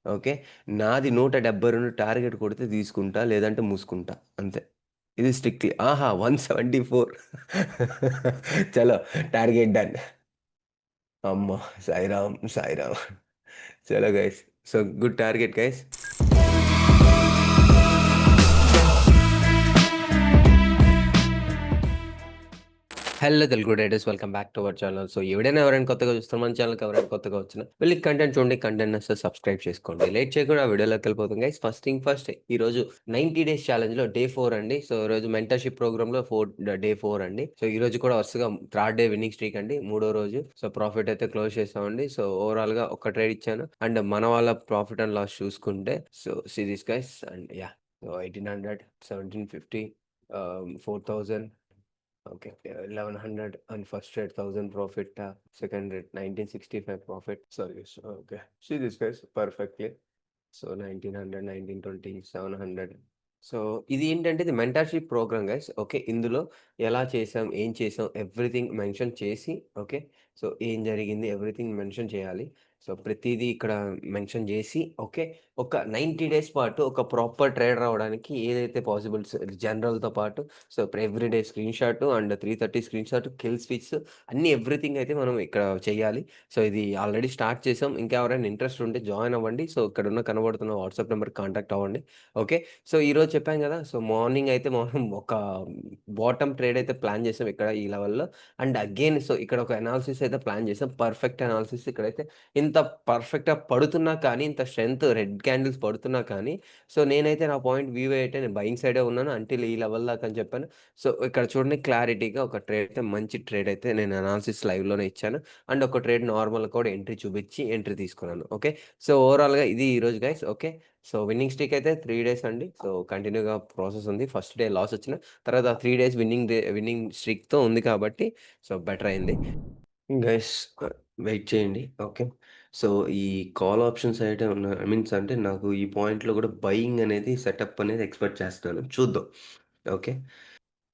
Okay. నాది 172 target కొడితే తీసుకుంటా. లేదంటే మూసుకుంటా. అంతే. ఇది స్ట్రిక్ట్‌లీ. ఆహా! 174 చలో టార్గెట్ డన్. అమ్మ! సాయిరామ్, సాయిరామ్. చలో guys. So, good target guys. Hello Telugu traders, welcome back to our channel. So ఎవరైనా కొత్తగా చూస్తారు మన ఛానల్కి, ఎవరైనా కొత్తగా వచ్చినా వెళ్ళి కంటెంట్ చూడండి, కంటెంట్ నచ్చితే సబ్స్క్రైబ్ చేసుకోండి. లేట్ చేయకుండా వీడియోలోకి వెళ్ళిపోతుంది గైస్. ఫస్ట్ థింగ్ ఫస్ట్, ఈ రోజు 90 డేస్ ఛాలెంజ్లో డే 4 అండి. సో ఈ రోజు మెంటర్షిప్ ప్రోగ్రామ్లో డే 4 అండి. సో ఈ రోజు కూడా వరుసగా థర్డ్ డే విన్నింగ్ స్ట్రీక్ అండి, మూడో రోజు. సో ప్రాఫిట్ అయితే క్లోజ్ చేసామండి. సో ఓవరాల్ గా ఒక ట్రేడ్ ఇచ్చాను. అండ్ మన వాళ్ళ ప్రాఫిట్ అండ్ లాస్ చూసుకుంటే, so see this guys. And yeah, 1800, 1750, 4000. Okay, 1100 on first trade, 1000 profit, second trade, 1965 profit. Sorry, so, okay. See this guys perfectly. So 1900, 1920, 700. So ఇది ఏంటంటే ఇది మెంటర్షిప్ ప్రోగ్రామ్ గైస్. ఓకే, ఇందులో ఎలా చేసాం, ఏం చేసాం, ఎవ్రీథింగ్ మెన్షన్ చేసి, ఓకే, సో ఏం జరిగింది ఎవ్రీథింగ్ మెన్షన్ చేయాలి. సో ప్రతిదీ ఇక్కడ మెన్షన్ చేసి, ఓకే, ఒక 90 డేస్ పాటు ఒక ప్రాపర్ ట్రేడర్ అవ్వడానికి ఏదైతే పాసిబుల్స్ జనరల్తో పాటు, so everyday screen shot and 330 screen shot, kill switch, అన్ని ఎవ్రీథింగ్ అయితే మనం ఇక్కడ చేయాలి. సో ఇది ఆల్రెడీ స్టార్ట్ చేసాం. ఇంకా ఎవరైనా ఇంట్రెస్ట్ ఉంటే జాయిన్ అవ్వండి. సో ఇక్కడ కనబడుతున్న వాట్సాప్ నెంబర్కి కాంటాక్ట్ అవ్వండి. ఓకే. సో ఈరోజు చెప్పాం కదా, సో మార్నింగ్ అయితే మనం ఒక బాటమ్ ట్రేడ్ అయితే ప్లాన్ చేసాం ఇక్కడ ఈ లెవెల్లో. అండ్ అగైన్ సో ఇక్కడ ఒక అనాలిసిస్ అయితే ప్లాన్ చేసాం, పర్ఫెక్ట్ అనాలిసిస్. ఇక్కడైతే ఇంత పర్ఫెక్ట్గా పడుతున్నా కానీ, ఇంత స్ట్రెంత్ రెడ్ క్యాండిల్స్ పడుతున్నా కానీ, సో నేనైతే నా పాయింట్ వ్యూ అయితే నేను బయింగ్ సైడే ఉన్నాను అంటిల్ ఈ లెవెల్ దాకా అని చెప్పాను. సో ఇక్కడ చూడండి క్లారిటీగా ఒక ట్రేడ్ అయితే, మంచి ట్రేడ్ అయితే నేను అనాలిసిస్ లైవ్లోనే ఇచ్చాను. అండ్ ఒక ట్రేడ్ నార్మల్ కూడా ఎంట్రీ చూపించి ఎంట్రీ తీసుకున్నాను. ఓకే. సో ఓవరాల్గా ఇది ఈరోజు guys. Okay. So winning streak అయితే 3 డేస్ అండి. సో కంటిన్యూగా ప్రాసెస్ ఉంది. ఫస్ట్ డే లాస్ వచ్చిన తర్వాత 3 డేస్ విన్నింగ్ స్ట్రీక్‌తో ఉంది కాబట్టి సో బెటర్ అయింది. గైస్, వెయిట్ చేయండి. ఓకే. సో ఈ కాల్ ఆప్షన్స్ అయితే మీన్స్ అంటే నాకు ఈ పాయింట్‌లో కూడా బయింగ్ అనేది సెటప్ అనేది ఎక్స్‌పెక్ట్ చేస్తున్నాను. చూద్దాం. ఓకే.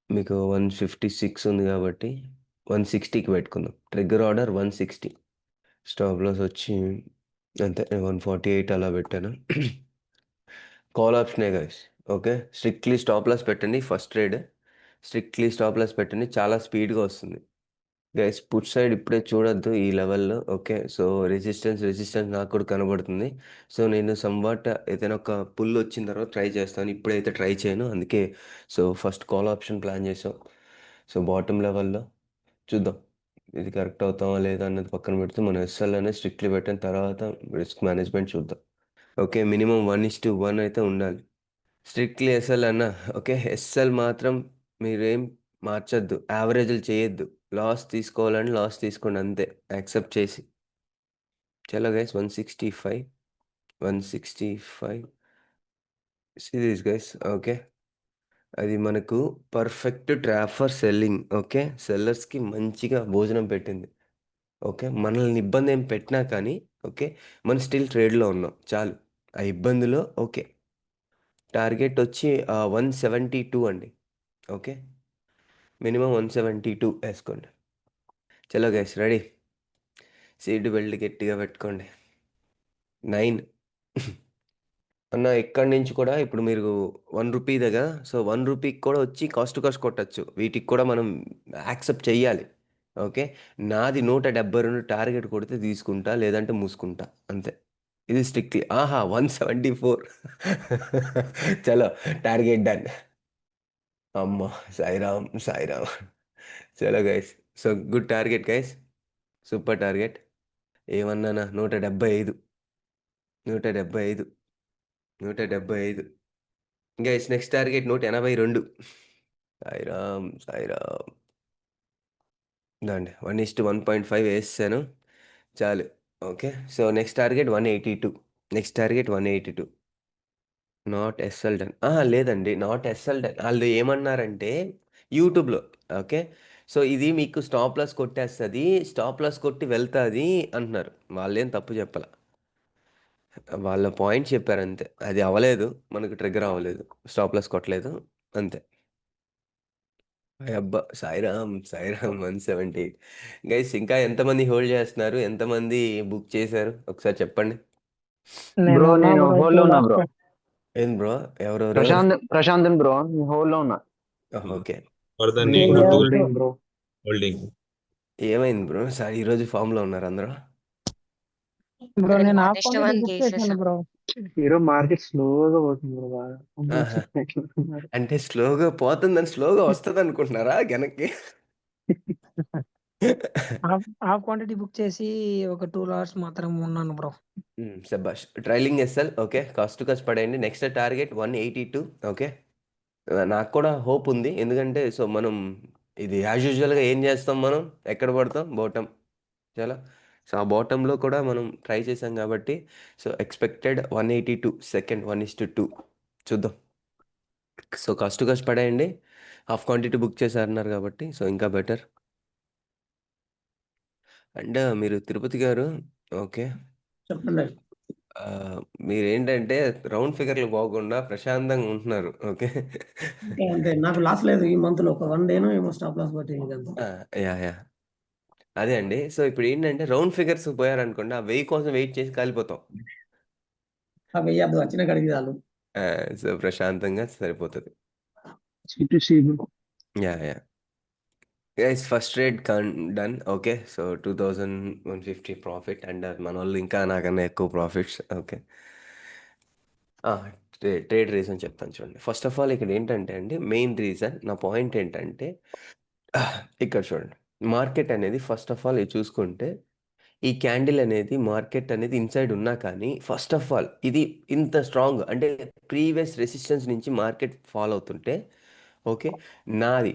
మీకు 156 ఉంది కాబట్టి 160కి పెట్టుకుందాం. Trigger order 160. స్టాప్ లాస్ వచ్చి అంతే 148 అలా పెట్టాను. కాల్ ఆప్షనే guys. Okay. Strictly stop loss పెట్టండి first trade. Strictly stop loss పెట్టండి. చాలా స్పీడ్‌గా వస్తుంది. గైస్ పుట్ సైడ్ ఇప్పుడే చూడొద్దు ఈ లెవెల్‌లో. ఓకే. సో రెసిస్టెన్స్ నాకు కూడా కనబడుతుంది. సో నేను సమ్‌వాట్ ఏదైనా ఒక పుల్ వచ్చిన తర్వాత ట్రై చేస్తాను. ఇప్పుడైతే ట్రై చేయను. అందుకే so first call option plan చేసాం. సో బాటమ్ లెవెల్‌లో చూద్దాం. ఇది కరెక్ట్ అవుతామా లేదా అన్నది పక్కన పెడితే మనం ఎస్ఎల్ అనేది స్ట్రిక్ట్‌లీ పెట్టిన తర్వాత రిస్క్ మేనేజ్మెంట్ చూద్దాం. ఓకే. మినిమమ్ 1:1 అయితే ఉండాలి. స్ట్రిక్ట్‌లీ ఎస్ఎల్ అన్న. ఓకే. ఎస్ఎల్ మాత్రం మీరేం మార్చొద్దు. యావరేజ్‌లు చేయొద్దు. లాస్ తీసుకోవాలని లాస్ తీసుకోండి అంతే. యాక్సెప్ట్ చేసి. చలో guys 165, 165. See this guys. Okay. అది మనకు perfect trap for selling. Okay. సెల్లర్స్‌కి మంచిగా భోజనం పెట్టింది. ఓకే. మనల్ని ఇబ్బంది ఏం పెట్టినా కానీ, ఓకే, మనం స్టిల్ ట్రేడ్‌లో ఉన్నాం. చాలు. ఆ ఇబ్బందిలో ఓకే. టార్గెట్ వచ్చి 172 అండి. ఓకే. మినిమమ్ 172 ఏసుకోండి. చలో గైస్ రెడీ. సీట్ బెల్ట్ గట్టిగా పెట్టుకోండి. 9. అన్న ఇక్కడి నుంచి కూడా ఇప్పుడు మీరు రూ. 1 దగ్గర, సో రూ. 1కి కూడా వచ్చి కాస్ట్ టు కాస్ట్ కొట్టొచ్చు. వీటికి కూడా మనం యాక్సెప్ట్ చెయ్యాలి. ఓకే. నాది 172 టార్గెట్ కొడితే తీసుకుంటా. లేదంటే మూసుకుంటా. అంతే. ఇది స్ట్రిక్ట్‌లీ. ఆహా! 174 చలో టార్గెట్ డన్. అమ్మ! సాయిరామ్, సాయిరామ్. చలో guys. So good target guys. Super target. ఏమన్నానా 175, 175, 175. Guys next target 182. Sairam, Sairam. ఇదండి 1:1.5 ఏసేసాను. చాలు. Okay. So next target 182. Next target 182. Not SL done. అహా! లేదండి. Not SL done. ఆళ్ళు ఏమన్నారంటే యూట్యూబ్‌లో, ఓకే, సో ఇది మీకు స్టాప్ లాస్ కొట్టేస్తది. స్టాప్ లాస్ కొట్టి వెళ్తాది అంటున్నారు. వాళ్ళేం తప్పు చెప్పలా. వాళ్ళ పాయింట్ చెప్పారంతే. అది అవ్వలేదు. మనకు ట్రిగ్గర్ అవ్వలేదు. స్టాప్ లాస్ కొట్టలేదు. అంతే. అబ్బా! సాయిరామ్, సాయిరామ్ 170. గైస్ ఇంకా ఎంతమంది హోల్డ్ చేస్తున్నారు? ఎంతమంది బుక్ చేశారు? ఒకసారి చెప్పండి. బ్రో నేనున్నా నేను బ్రో టూ హోల్లో ఉన్నా లాస్ట్ బ్రో. ఏంది బ్రో? ఎవరెవరు? ప్రశాంత్ బ్రో, నేను హోల్లో ఉన్నా. ఓకే. వర్ధన్ టూ నేను two years holding bro. Holding. ఏమైంది బ్రో? సార్ ఈరోజు ఫామ్లో ఉన్నారు అందరూ. బ్రో. అరే నేను హాఫ్ క్వాంటిటీ వాటేష్టమని బుక్ చేశాను తీసేసాం. బ్రో. ఈరోజు మార్కెట్ స్లోగా పోతుంది బ్రో, బాగా ఆహా. ఉన్నారు. అంటే స్లోగా పోతుందని స్లోగా వస్తుంది అనుకుంటున్నారా వెనక్కి? హాఫ్ క్వాంటిటీ బుక్ చేసి ఒక 2 అవర్స్ మాత్రం ఉన్నాను బ్రో. శబాష్. Trailing SL okay. Cost to cost పడేయండి. Next target 182. ఓకే. నాకు కూడా హోప్ ఉంది. ఎందుకంటే సో మనం ఇది యాజ్ యూజువల్గా ఏం చేస్తాం, మనం ఎక్కడ పడతాం? బాటమ్. చాలా. సో ఆ బాటంలో కూడా మనం ట్రై చేసాం కాబట్టి సో ఎక్స్పెక్టెడ్ 182 సెకండ్ 1:2 చూద్దాం. సో కాస్ట్ టు కాస్ట్ పడేయండి. హాఫ్ క్వాంటిటీ బుక్ చేశారన్నారు కాబట్టి సో ఇంకా బెటర్. అండ్ మీరు తిరుపతి గారు ఓకే. చెప్పండి. ఆ, మీరేంటంటే రౌండ్ ఫిగర్లు పోకుండా ప్రశాంతంగా ఉంటున్నారు. ఓకే. అంటే నాకు లాస్ లేదు ఈ మంత్ లో, ఒక 1 డేనో ఏమో స్టాప్ లాస్ పట్టింది అంతే. యా యా అదే అండి. సో ఇప్పుడు ఏంటంటే రౌండ్ ఫిగర్స్ పోయారనుకోండి, ఆ 1000 కోసం వెయిట్ చేసి కాలిపోతాం. ఆ వెయ్యి వచ్చిన కడిగి చాలు. ఆ, సో ప్రశాంతంగా సరిపోతుంది. C2C bro. Yeah yeah guys first trade done. Okay. So 2150 profit and మన వాళ్ళు ఇంకా నాకన్నా ఎక్కువ ప్రాఫిట్స్. ఓకే. ట్రేడ్ రీజన్ చెప్తాను చూడండి. ఫస్ట్ ఆఫ్ ఆల్ ఇక్కడ ఏంటంటే అండి, మెయిన్ రీజన్ నా పాయింట్ ఏంటంటే ఇక్కడ చూడండి. మార్కెట్ అనేది ఫస్ట్ ఆఫ్ ఆల్ ఇది చూసుకుంటే ఈ క్యాండిల్ అనేది మార్కెట్ అనేది ఇన్సైడ్ ఉన్నా కానీ ఫస్ట్ ఆఫ్ ఆల్ ఇది ఇంత స్ట్రాంగ్ అంటే ప్రీవియస్ రెసిస్టెన్స్ నుంచి మార్కెట్ ఫాలో అవుతుంటే ఓకే. నాది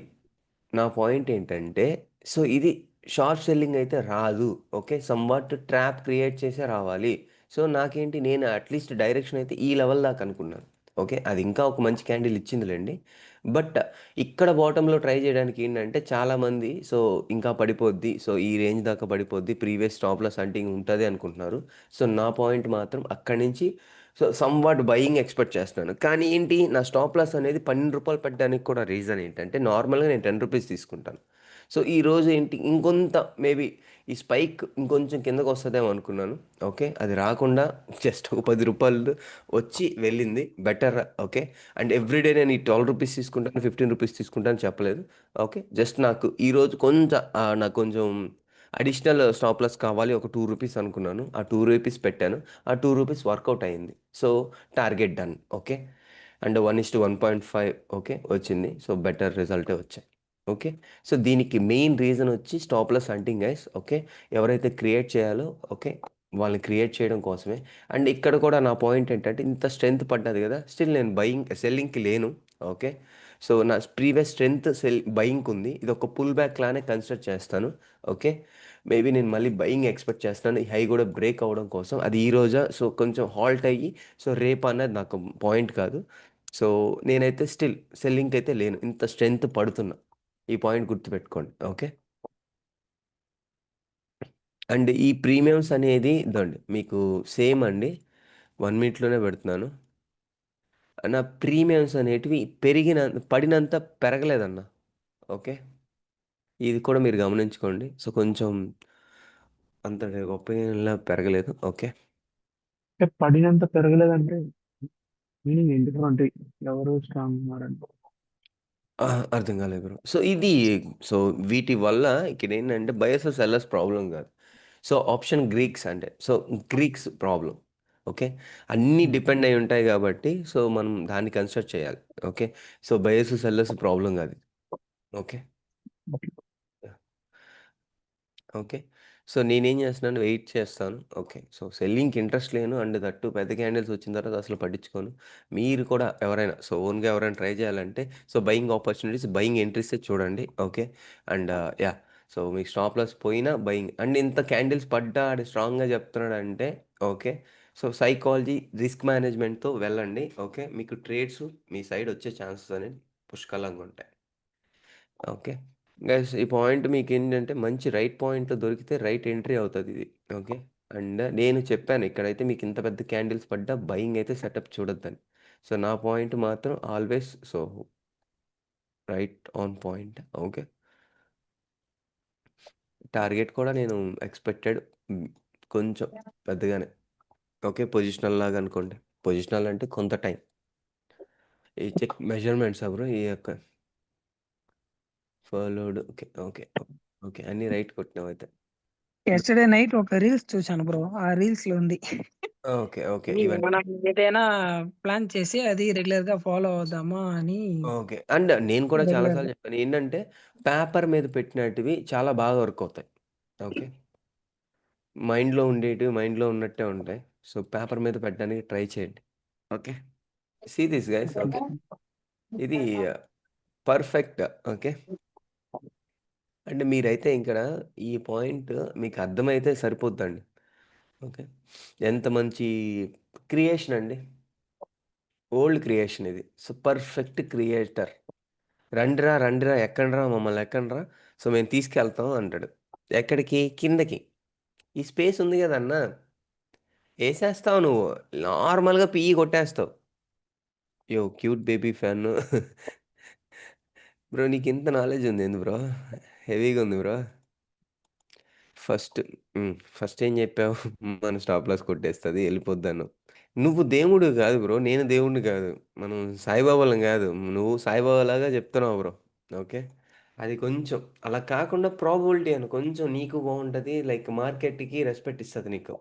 నా పాయింట్ ఏంటంటే సో ఇది షార్ట్ సెల్లింగ్ అయితే రాదు. ఓకే. సమ్వాట్ ట్రాప్ క్రియేట్ చేసే రావాలి. సో నాకేంటి, నేను అట్లీస్ట్ డైరెక్షన్ అయితే ఈ లెవెల్ దాకా అనుకున్నాను. ఓకే. అది ఇంకా ఒక మంచి క్యాండిల్ ఇచ్చిందిలేండి. బట్ ఇక్కడ బాటంలో ట్రై చేయడానికి ఏంటంటే చాలామంది సో ఇంకా పడిపోద్ది, సో ఈ రేంజ్ దాకా పడిపోద్ది, ప్రీవియస్ స్టాప్ లాస్ హంటింగ్ ఉంటుంది అనుకుంటున్నారు. సో నా పాయింట్ మాత్రం అక్కడి నుంచి సో సమ్వాట్ బయింగ్ ఎక్స్పెక్ట్ చేస్తున్నాను. కానీ ఏంటి, నా స్టాప్ లాస్ అనేది రూ. 12 పెట్టడానికి కూడా రీజన్ ఏంటంటే నార్మల్గా నేను రూ. 10 తీసుకుంటాను. సో ఈరోజు ఏంటి ఇంకొంత మేబీ ఈ స్పైక్ ఇంకొంచెం కిందకు వస్తుందేమో అనుకున్నాను. ఓకే. అది రాకుండా జస్ట్ ఒక రూ. 10 వచ్చి వెళ్ళింది బెటర్. ఓకే. అండ్ ఎవ్రీడే నేను ఈ రూ. 12 తీసుకుంటాను, రూ. 15 తీసుకుంటాను చెప్పలేదు. ఓకే. జస్ట్ నాకు ఈరోజు కొంచెం నాకు కొంచెం అడిషనల్ స్టాప్ లాస్ కావాలి, ఒక రూ. 2 అనుకున్నాను. ఆ రూ. 2 పెట్టాను. ఆ రూ. 2 వర్కౌట్ అయింది. So target done. Okay. And 1:1.5 okay వచ్చింది. సో బెటర్ రిజల్టే వచ్చాయి. ఓకే. సో దీనికి మెయిన్ రీజన్ వచ్చి stop loss hunting guys. Okay. ఎవరైతే క్రియేట్ చేయాలో ఓకే వాళ్ళని క్రియేట్ చేయడం కోసమే. అండ్ ఇక్కడ కూడా నా పాయింట్ ఏంటంటే ఇంత స్ట్రెంత్ పడ్డది కదా, స్టిల్ నేను సెల్లింగ్కి లేను. ఓకే. సో నా ప్రీవియస్ స్ట్రెంత్ బయింగ్కి ఉంది. ఇది ఒక పుల్ బ్యాక్ లానే కన్సిడర్ చేస్తాను. ఓకే. మేబీ నేను మళ్ళీ బయింగ్ ఎక్స్పెక్ట్ చేస్తాను, ఈ హై కూడా బ్రేక్ అవ్వడం కోసం. అది ఈ రోజా సో కొంచెం హాల్ట్ అయ్యి సో రేపు అన్నది నాకు పాయింట్ కాదు. సో నేనైతే స్టిల్ సెల్లింగ్కి అయితే లేను, ఇంత స్ట్రెంత్ పడుతున్నా. ఈ పాయింట్ గుర్తుపెట్టుకోండి. ఓకే. అండ్ ఈ ప్రీమియమ్స్ అనేది ఇదండి మీకు సేమ్ అండి. 1 మినిట్లోనే పెడుతున్నాను. నా ప్రీమియమ్స్ అనేటివి పడినంత పెరగలేదన్న. ఓకే. ఇది కూడా మీరు గమనించుకోండి. సో కొంచెం అంత గొప్పగా పెరగలేదు. ఓకే. అంటే పడినంత పెరగలేదంటే మీనింగ్ ఏంటి బ్రో? అంటే ఎవరు స్ట్రాంగ్ ఉన్నారంటే? అర్థం కాలేదు బ్రో. సో ఇది సో వీటి వల్ల ఇక్కడ ఏంటంటే బయర్స్ సెల్లర్స్ ప్రాబ్లం కాదు. సో ఆప్షన్ గ్రీక్స్ అంటే సో గ్రీక్స్ ప్రాబ్లం. ఓకే. అన్నీ డిపెండ్ అయి ఉంటాయి కాబట్టి సో మనం దాన్ని కన్సిడర్ చేయాలి. Okay. So buyers sellers problem కాదు. ఓకే. ఓకే. సో నేనేం చేస్తున్నాను, వెయిట్ చేస్తాను. ఓకే. సో సెల్లింగ్‌కి ఇంట్రెస్ట్ లేను. అండ్ దట్టు పెద్ద క్యాండిల్స్ వచ్చిన తర్వాత అసలు పట్టించుకోను. మీరు కూడా ఎవరైనా సో ఓన్‌గా ఎవరైనా ట్రై చేయాలంటే సో బయింగ్ ఆపర్చునిటీస్, బయింగ్ ఎంట్రీసే చూడండి. ఓకే. And yeah! సో మీకు స్టాప్ లాస్ పోయినా బయింగ్ అండ్ ఇంత క్యాండిల్స్ పడ్డా ఆడు స్ట్రాంగ్‌గా చెప్తున్నాడంటే ఓకే. సో సైకాలజీ, రిస్క్ మేనేజ్‌మెంట్‌తో వెళ్ళండి. ఓకే. మీకు ట్రేడ్స్ మీ సైడ్ వచ్చే ఛాన్సెస్ అనేవి పుష్కలంగా ఉంటాయి. ఓకే. గైస్ ఈ పాయింట్ మీకేంటంటే మంచి రైట్ పాయింట్ దొరికితే రైట్ ఎంట్రీ అవుతది ఇది. ఓకే. అండ్ నేను చెప్పాను ఇక్కడైతే మీకు ఇంత పెద్ద క్యాండిల్స్ పడ్డా బయింగ్ అయితే సెటప్ చూడొద్దని. సో నా పాయింట్ మాత్రం always so right on point. Okay. Target కూడా నేను ఎక్స్‌పెక్టెడ్ కొంచెం పెద్దగానే. ఓకే. పొజిషనల్ లాగా అనుకోండి. పొజిషనల్ అంటే కొంత టైం. ఈ చెక్ మెజర్‌మెంట్సా బ్రో? ఈ యొక్క ఫాలోడ్ ఓకే. ఓకే. ఓకే. అన్నీ రైట్ కొట్టినావయితే. యెస్టర్‌డే నైట్ ఒక రీల్స్ చూశాను బ్రో. ఆ రీల్స్‌లో ఉంది. ఓకే. ఓకే. ఇవన్నీ మనం ఏదైనా ప్లాన్ చేసి అది రెగ్యులర్‌గా ఫాలో అవుదామా అని ఓకే. అండ్ నేను కూడా చాలా సార్లు రెగ్యులర్‌గా. చెప్పాను. ఏంటంటే పేపర్ మీద పెట్టినటివి చాలా బాగా వర్క్ అవుతాయి. ఓకే. మైండ్‌లో ఉండేటివి మైండ్‌లో ఉన్నట్టే ఉంటాయి. సో, పేపర్ మీద పెట్టడానికి ట్రై చేయండి. Okay. See this guys. Okay. ఇది పర్ఫెక్ట్. ఓకే. అంటే మీరైతే ఇక్కడ ఈ పాయింట్ మీకు అర్థమైతే సరిపోద్దండి. ఓకే. ఎంత మంచి క్రియేషన్ అండి. ఓల్డ్ క్రియేషన్ ఇది. So, perfect creator. "రండిరా, రండిరా ఎక్కండ్రా మమ్మల్ని ఎక్కండ్రా. సో, మేము తీసుకెళ్తాం" అంటాడు. ఎక్కడికి? కిందకి. ఈ స్పేస్ ఉంది గదన్నా! ఏసేస్తావు నువ్వు. నార్మల్‌గా పిఈ కొట్టేస్తావు. Cute baby fan. బ్రో నీకింత నాలెడ్జ్ ఉందేంది బ్రో? హెవీగా ఉంది బ్రో. ఫస్ట్ ఫస్ట్ ఏం జెప్పావు? మన స్టాప్ లాస్ కొట్టేస్తది ఎళ్ళిపోద్దన్నావు. నువ్వు దేవుడివి గాదు బ్రో. నేను దేవుడిని గాదు. మనం సాయిబాబాలం గాదు. నువ్వు సాయిబాబాలాగా చెప్తున్నావు బ్రో. ఓకే. అది కొంచెం అలా కాకుండా ప్రాబబిలిటీ అను. కొంచెం నీకు బావుంటది. లైక్ మార్కెట్‌కి రెస్పెక్ట్ ఇస్తది నీకు.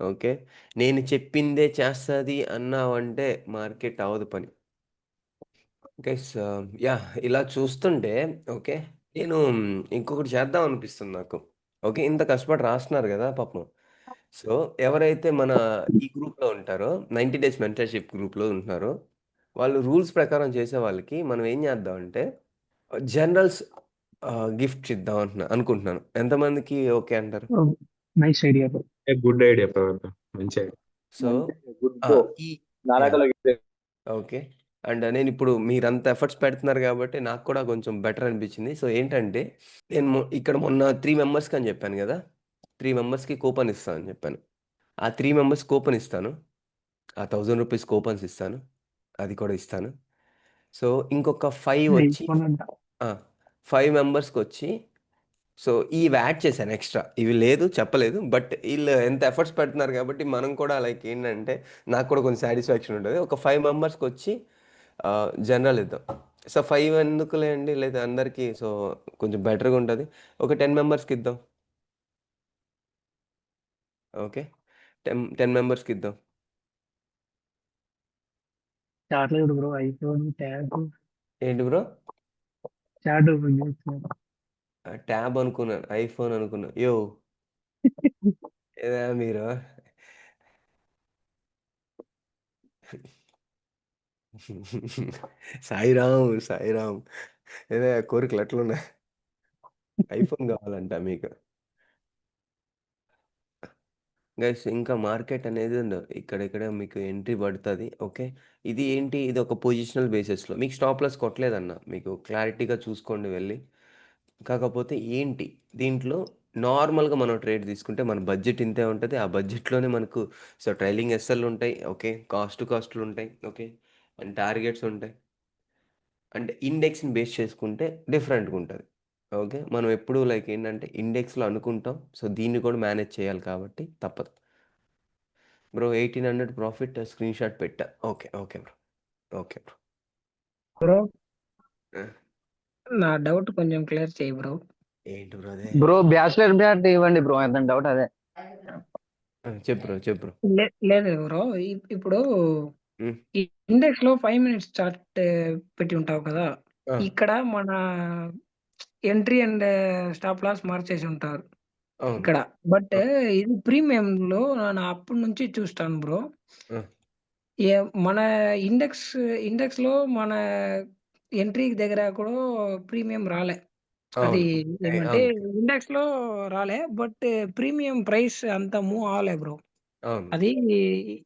ఓకే. నేను చెప్పిందే చేస్తది అన్నావంటే మార్కెట్ అవ్వదు పని. Guys yeah! ఇలా చూస్తుంటే ఓకే. నేను ఇంకొకటి చేద్దాం అనిపిస్తుంది నాకు. ఓకే. ఇంత కష్టపడి రాస్తున్నారు గదా పాపం. సో, ఎవరైతే మన ఈ గ్రూప్‌లో ఉంటారో 90 డేస్ మెంటర్‌షిప్ గ్రూప్‌లో ఉంటున్నారో, వాళ్ళు రూల్స్ ప్రకారం చేసే వాళ్ళకి మనం ఏం చేద్దామంటే జనరల్స్ గిఫ్ట్స్ ఇద్దాం అనుకుంటున్నాను. ఎంతమందికి ఓకే అంటారు? Nice idea bro. Good idea bro. మంచి ఐడియా. సో, గుడ్ ఆ! బ్రో. ఈ నా యాహ్! దాంట్లో ఓకే. అండ్ నేనిప్పుడు మీరంత ఎఫర్ట్స్ పెడుతున్నారు గాబట్టి నాకు కూడా కొంచెం బెటర్ అనిపించింది. సో, ఏంటంటే నేను ఇక్కడ మొన్న 3 మెంబర్స్‌కి అని చెప్పాను గదా! 3 మెంబర్స్‌కి కూపన్ ఇస్తా అని చెప్పాను. ఆ 3 మెంబర్స్ కూపన్ ఇస్తాను. ఆ ₹1000 కూపన్స్ ఇస్తాను. అది కూడా ఇస్తాను. సో, ఇంకొక 5 వచ్చి ఐఫోన్ అంట. ఆ! 5 మెంబర్స్‌కొచ్చి సో, ఇవి యాడ్ చేశాను ఎక్స్‌ట్రా. ఇవి లేదు చెప్పలేదు. బట్ ఈళ్ళు ఎంత ఎఫర్ట్స్ పెడుతున్నారు కాబట్టి మనం కూడా లైక్ ఏంటంటే నాకు కూడా కొంచెం సాటిస్ఫాక్షన్ ఉంటది. ఒక 5 మెంబర్స్‌కొచ్చి జనరల్ ఇద్దాం. సో, 5 ఎందుకులే అండి లేదా అందరికి సో, కొంచెం బెటర్‌గా ఉంటది. ఒక 10 మెంబర్స్‌కి ఇద్దాం. ఓకే. 10 మెంబర్స్‌కి ఇద్దాం. చాట్‌లో చూడు బ్రో ఐఫోన్ ట్యాబ్ ఏంటి బ్రో? చాట్ ఓపెన్ చేస్తున్నారు. ట్యాబ్ అనుకున్నాను. ఐఫోన్ అనుకున్నా. ఏదా మీరు? సాయిరామ్, సాయిరామ్. ఏదో కోరికలు ఎట్లున్నాయి? ఐఫోన్ కావాలంట మీకు. గైస్ ఇంకా మార్కెట్ అనేది ఇక్కడిక్కడ మీకు ఎంట్రీ పడతది. ఓకే. ఇది ఏంటి? ఇది ఒక పొజిషనల్ బేసిస్‌లో. మీకు స్టాప్ లాస్ కొట్టలేదన్న. మీకు క్లారిటీగా చూసుకోండి వెళ్లి. కాకపోతే ఏంటి? దీంట్లో నార్మల్‌గా మనం ట్రేడ్ తీసుకుంటే మన బడ్జెట్ ఇంతే ఉంటది. ఆ బడ్జెట్‌లోనే మనకు సో, ట్రైలింగ్ ఎస్ఎల్ ఉంటాయి. ఓకే. కాస్ట్‌లుంటాయి. ఓకే. అండ్ టార్గెట్స్ ఉంటాయి. అంటే ఇండెక్స్‌ని బేస్ చేసుకుంటే డిఫరెంట్‌గా ఉంటది. ఓకే. మనం ఎప్పుడూ లైక్ ఏంటంటే ఇండెక్స్‌లో అనుకుంటాం. సో, దీన్ని కూడా మేనేజ్ చేయాలి కాబట్టి తప్పదు. బ్రో 1800 ప్రాఫిట్ స్క్రీన్‌షాట్ పెట్టా. Okay. Okay bro. Okay bro. Bro ఆ! నా డౌట్ కొంచెం క్లియర్ చెయ్యి బ్రో. ఏంటి బ్రో అది? బ్రో బ్యాచిలర్ బ్యాట్ ఇవ్వండి బ్రో ఎంత డౌట్ అదే చెప్పు బ్రో. చెప్పు బ్రో. లేదు బ్రో. ఇప్పుడు హ్మ్. ఈ ఇండెక్స్‌లో 5 మినిట్స్ చార్ట్ పెట్టి ఉంటావు కదా! ఆ! ఇక్కడ మన ఎంట్రీ అండ్ స్టాప్ లాస్ మార్చేసి ఉంటారు అవును. ఇక్కడ. బట్ ఆ! ఇది ప్రీమియంలో నేను అప్పటి నుంచి చూస్తాను బ్రో. ఆ! ఏ మన ఇండెక్స్‌లో మన ఎంట్రీ దగ్గర కూడా ప్రీమియం రాలే. అది అవును. ఏమంటే అవును. ఇండెక్స్‌లో రాలే. బట్ ప్రీమియం ప్రైస్ అంత మూవ్ అవ్వలే బ్రో. అవును. అది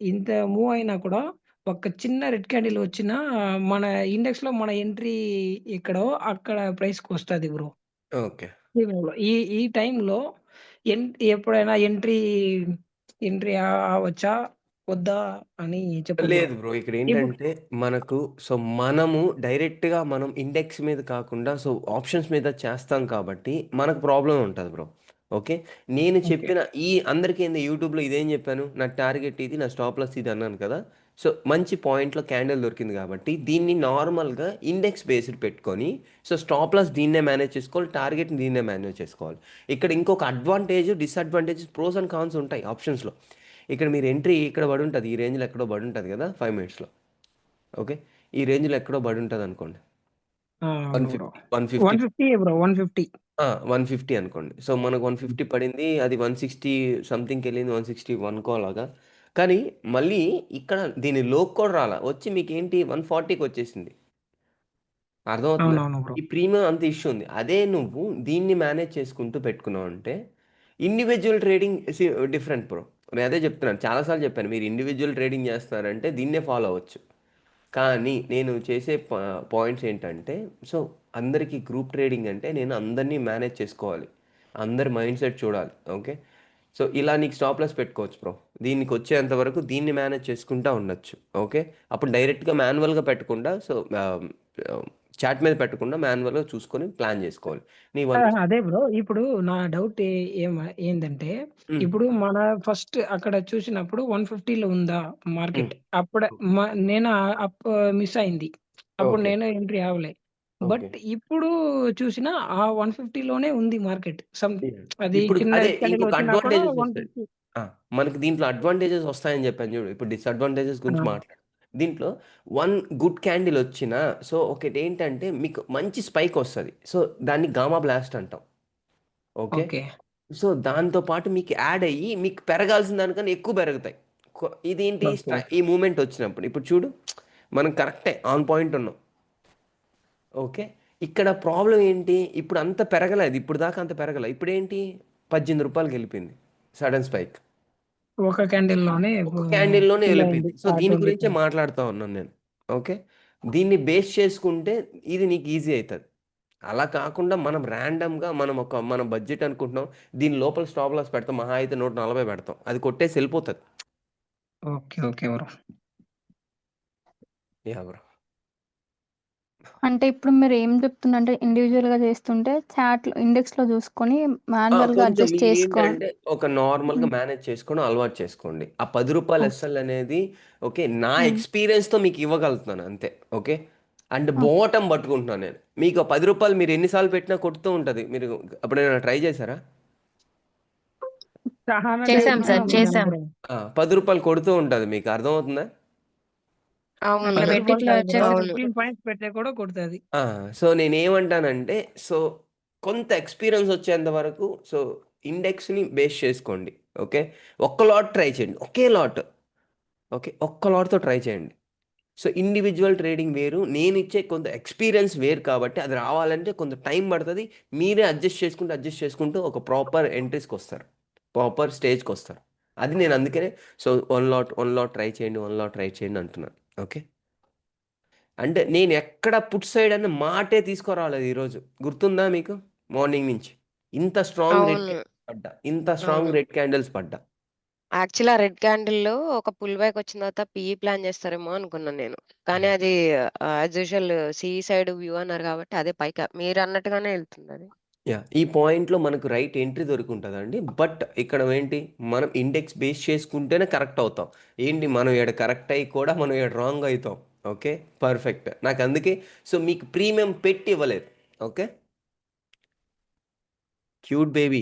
ఇంత మూవ్ అయినా కూడా ఒక చిన్న రెడ్ క్యాండిల్ వచ్చినా మన ఇండెక్స్‌లో మన ఎంట్రీ ఎక్కడో అక్కడ ప్రైస్‌కొస్తది బ్రో. ఓకే. ప్రీమియంలో. ఈ ఈ టైంలో ఎప్పుడైనా ఎంట్రీ అవ్వచ్చా? వద్దా? అని చెప్పు బ్రో. లేదు బ్రో. ఇప్పుడు ఇక్కడేంటంటే మనకు సో, మనము డైరెక్ట్‌గా మనం ఇండెక్స్ మీద కాకుండా సో, ఆప్షన్స్ మీద చేస్తాం కాబట్టి మనకు ప్రాబ్లమ్ ఉంటది బ్రో. ఓకే. నేను ఓకే. చెప్పిన ఈ అందరికీ ఏంది యూట్యూబ్‌లో ఇదేం చెప్పాను? నా టార్గెట్ ఇది, నా స్టాప్ లాస్ ఇది అన్నాను కదా! సో, మంచి పాయింట్‌లో క్యాండిల్ దొరికింది కాబట్టి దీన్ని నార్మల్‌గా ఇండెక్స్ బేస్డ్ పెట్టుకొని సో, స్టాప్ లాస్ దీన్నే మేనేజ్ చేసుకోవాలి. టార్గెట్‌ని దీన్నే మేనేజ్ చేసుకోవాలి. ఇక్కడ ఇంకొక advantage, disadvantages, pros and cons ఉంటాయి ఆప్షన్స్‌లో. ఇక్కడ మీరు ఎంట్రీ ఇక్కడ పడుంటది. ఈ రేంజ్‌లో ఎక్కడో పడుంటది కదా! 5 మినిట్స్‌లో. ఓకే. ఈ రేంజ్‌లో ఎక్కడో పడుంటదనుకోండి. అవును బ్రో. 150 150 బ్రో. 150. 150 అనుకోండి. సో, మనకు 150 పడింది. అది 160 సంథింగ్‌కెళ్ళింది. 161కో అలాగా. కానీ మళ్ళీ ఇక్కడ దీని లోకి కూడా రాలా. వచ్చి మీకేంటి 140కొచ్చేసింది. అర్థమవుతుందా? అవునవును బ్రో. ఈ ప్రీమియం అంత ఇష్యూ ఉంది. అదే నువ్వు దీన్ని మేనేజ్ చేసుకుంటూ పెట్టుకున్నావంటే ఇండివిడ్యువల్ ట్రేడింగ్ డిఫరెంట్ బ్రో. నేను అదే చెప్తున్నాను. చాలా సార్లు చెప్పాను. మీరు ఇండివిడ్యువల్ ట్రేడింగ్ చేస్తున్నారంటే దీన్నే ఫాలో అవ్వచ్చు. కానీ నేను చేసే పాయింట్స్ ఏంటంటే సో అందరికీ గ్రూప్ ట్రేడింగ్ అంటే నేను అందరినీ మేనేజ్ చేసుకోవాలి. అందరి మైండ్ సెట్ చూడాలి. ఓకే. సో ఇలా నీకు స్టాప్ లాస్ పెట్టుకోవచ్చు బ్రో. దీనికి వచ్చేంత వరకు దీన్ని మేనేజ్ చేసుకుంటా ఉండొచ్చు. ఓకే. అప్పుడు డైరెక్ట్గా మాన్యువల్గా పెట్టకుండా సో చాట్ మీద పెట్టకుండా మాన్యువల్గా చూసుకొని ప్లాన్ చేసుకోవాలి. నీ ఆ! వన్ అదే బ్రో. ఇప్పుడు నా డౌట్ ఏందంటే, ఇప్పుడు మన ఫస్ట్ అక్కడ చూసినప్పుడు 150లో ఉందా మార్కెట్? అప్పుడే నేను అప్ మిస్ అయింది. అప్పుడు ఓకే. నేను ఎంట్రీ అవ్వలే. ఓకే. బట్ ఇప్పుడు చూసినా ఆ 150లోనే ఉంది మార్కెట్. అది ఇప్పుడు చిన్న అదే రెడ్ క్యాండిల్ ఇంకొక వచ్చినా కూడా అడ్వాంటేజెస్ వస్తాయి. 150. మనకి దీంట్లో అడ్వాంటేజెస్ వస్తాయని చెప్పాను చూడు. ఇప్పుడు డిసడ్వాంటేజెస్ గురించి ఆ! మాట్లాడు. దీంట్లో వన్ గుడ్ క్యాండిల్ వచ్చినా సో ఒకటేంటంటే మీకు మంచి స్పైక్ వస్తది. సో దాన్ని గామా బ్లాస్ట్ అంటాం. ఓకే. ఓకే. సో దాంతో పాటు మీకు యాడ్ అయ్యి మీకు పెరగాల్సిన దానికన్నా ఎక్కువ పెరుగుతాయి. ఇదేంటి ఓకే. ఈ మూవ్‌మెంట్ వచ్చినప్పుడు. ఇప్పుడు చూడు మనం కరెక్టే ఆన్ పాయింట్ ఉన్నాం. ఓకే. ఇక్కడ ప్రాబ్లమ్ ఏంటి? ఇప్పుడు అంత పెరగలేదు. ఇప్పుడు దాకా అంత పెరగలే. ఇప్పుడేంటి రూ. 18కెళ్ళిపోయింది. Sudden spike. ఒక క్యాండిల్‌లోనే ఒక్క క్యాండిల్‌లోనే ఫిల్ ఎళ్ళిపోయింది. అయింది. సో, దీని గురించే 20. మాట్లాడుతా ఉన్నాను నేను. ఓకే. దీన్ని బేస్ చేసుకుంటే ఇది నీకు ఈజీ అయితది. అలా కాకుండా మనం ర్యాండమ్‌గా మన బడ్జెట్ అనుకుంటున్నాం. దీని లోపల స్టాప్ లాస్ పెడతాం. మహా అయితే 140 పెడతాం. అది కొట్టేసి ఎళ్ళిపోతది. Okay. Okay bro. Yeah! Bro. అంటే ఇప్పుడు మీరు ఏం చెప్తుందంటే ఇండివిడ్యువల్‌గా చేస్తుంటే చాట్‌లో ఇండెక్స్‌లో చూసుకొని మాన్యువల్‌గా కొంచెం అడ్జస్ట్ చేసుకో మీరేంటంటే ఒక నార్మల్‌గా హ్మ్. మేనేజ్ చేసుకోవడం అలవాటు చేసుకోండి. ఆ రూ. 10 ఓకే. ఎస్ఎల్ అనేది ఓకే. నా హ్మ్. ఎక్స్‌పీరియన్స్‌తో మీకు ఇవ్వగలుగుతున్నాను అంతే. ఓకే. And okay. బాటమ్ పట్టుకుంటున్నాను నేను. మీకు ఆ రూ. 10 మీరు ఎన్ని సార్లు పెట్టినా కొడుతూ ఉంటది. మీరు ఎప్పుడైనా ట్రై చేశారా? చాలా చేసాం టైమ్స్ సార్. విన్నాను చేసాం. బ్రో. రూ. 10 కొడుతూ ఉంటది మీకు అర్థమవుతుందా? అవును. రూ. ఇట్లా పెట్టి 10 ఇట్లా కాదు బ్రో. వచ్చేస్తది. 15 పాయింట్స్ పెడితే కూడా కొడతది. ఆ! సో, నేనేమంటానంటే సో, కొంత ఎక్స్‌పీరియన్స్ వచ్చేంత వరకు సో, ఇండెక్స్‌ని బేస్ చేసుకోండి. ఓకే. ఒక్క లాట్ ట్రై చేయండి. ఒకే లాట్. ఓకే. ఒక్క లాట్‌తో ట్రై చేయండి. సో, ఇండివిడ్యువల్ ట్రేడింగ్ వేరు. నేనిచ్చే కొంత ఎక్స్‌పీరియన్స్ వేరు కాబట్టి అది రావాలంటే కొంత టైం పడతది. మీరే అడ్జస్ట్ చేసుకుంటూ ఒక ప్రాపర్ ఎంట్రీస్‌కొస్తారు. ప్రాపర్ స్టేజ్‌కొస్తారు. అది నేను అందుకనే సో, వన్ లాట్ ట్రై చేయండి. వన్ లాట్ ట్రై చేయండి అంటున్నాను. ఓకే. అంటే నేను ఎక్కడ పుట్ సైడ్ అన్న మాటే తీసుకురాలేదు ఈరోజు. గుర్తుందా మీకు? మార్నింగ్ నుంచి. ఇంత స్ట్రాంగ్ రెడ్ అవును. క్యాండిల్స్ పడ్డా. ఇంత అవును. స్ట్రాంగ్ రెడ్ క్యాండిల్స్ పడ్డా. యాక్చువల్లీ ఆ రెడ్ క్యాండిల్‌లో ఒక పుల్ బ్యాక్ వచ్చిన తర్వాత పీఈ ప్లాన్ చేస్తారేమో అనుకున్నాను నేను. కానీ అది as usual C side view అన్నారు కాబట్టి అదే పైకి మీరన్నట్టుగానే ఎళ్తుందది. యాహ్! ఈ పాయింట్‌లో మనకు రైట్ ఎంట్రీ దొరికుంటదండి. బట్ ఇక్కడ ఏంటి మనం ఇండెక్స్ బేస్ చేసుకుంటేనే కరెక్ట్ అవుతాం. ఏంటి మనం ఈడ కరెక్ట్ అయ్యి కూడా మనం ఈడ రాంగ్ అయితాం. ఓకే. పర్ఫెక్ట్. నాకందుకే సో మీకు ప్రీమియం పెట్టి ఇవ్వలేదు. Okay. Cute baby.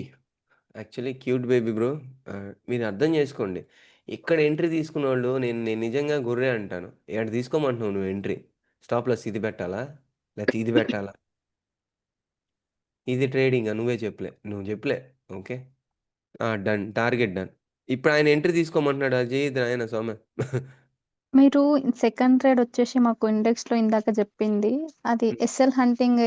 Actually cute baby bro. మీరు అర్థం చేసుకోండి. ఇక్కడ ఎంట్రీ తీసుకున్నోళ్ళు నేను నేను నిజంగా గొర్రె అంటాను. ఏడ తీసుకోమంటున్నావు నువ్వు ఎంట్రీ? స్టాప్ లాస్ ఇది పెట్టాలా? లేతే ఇది పెట్టాలా? ఇది ట్రేడింగా? నువ్వే చెప్పులే. నువ్వు చెప్పులే. ఓకే. డన్. Target done. ఇప్పుడు ఆయన ఎంట్రీ తీసుకోమంటున్నాడు. అది చేయొద్దు నాయన స్వామి. మీరు సెకండ్ ట్రేడ్ వచ్చేసి మాకు ఇండెక్స్‌లో ఇందాక చెప్పింది అది హ్మ్. ఎస్ఎల్ హంటింగ్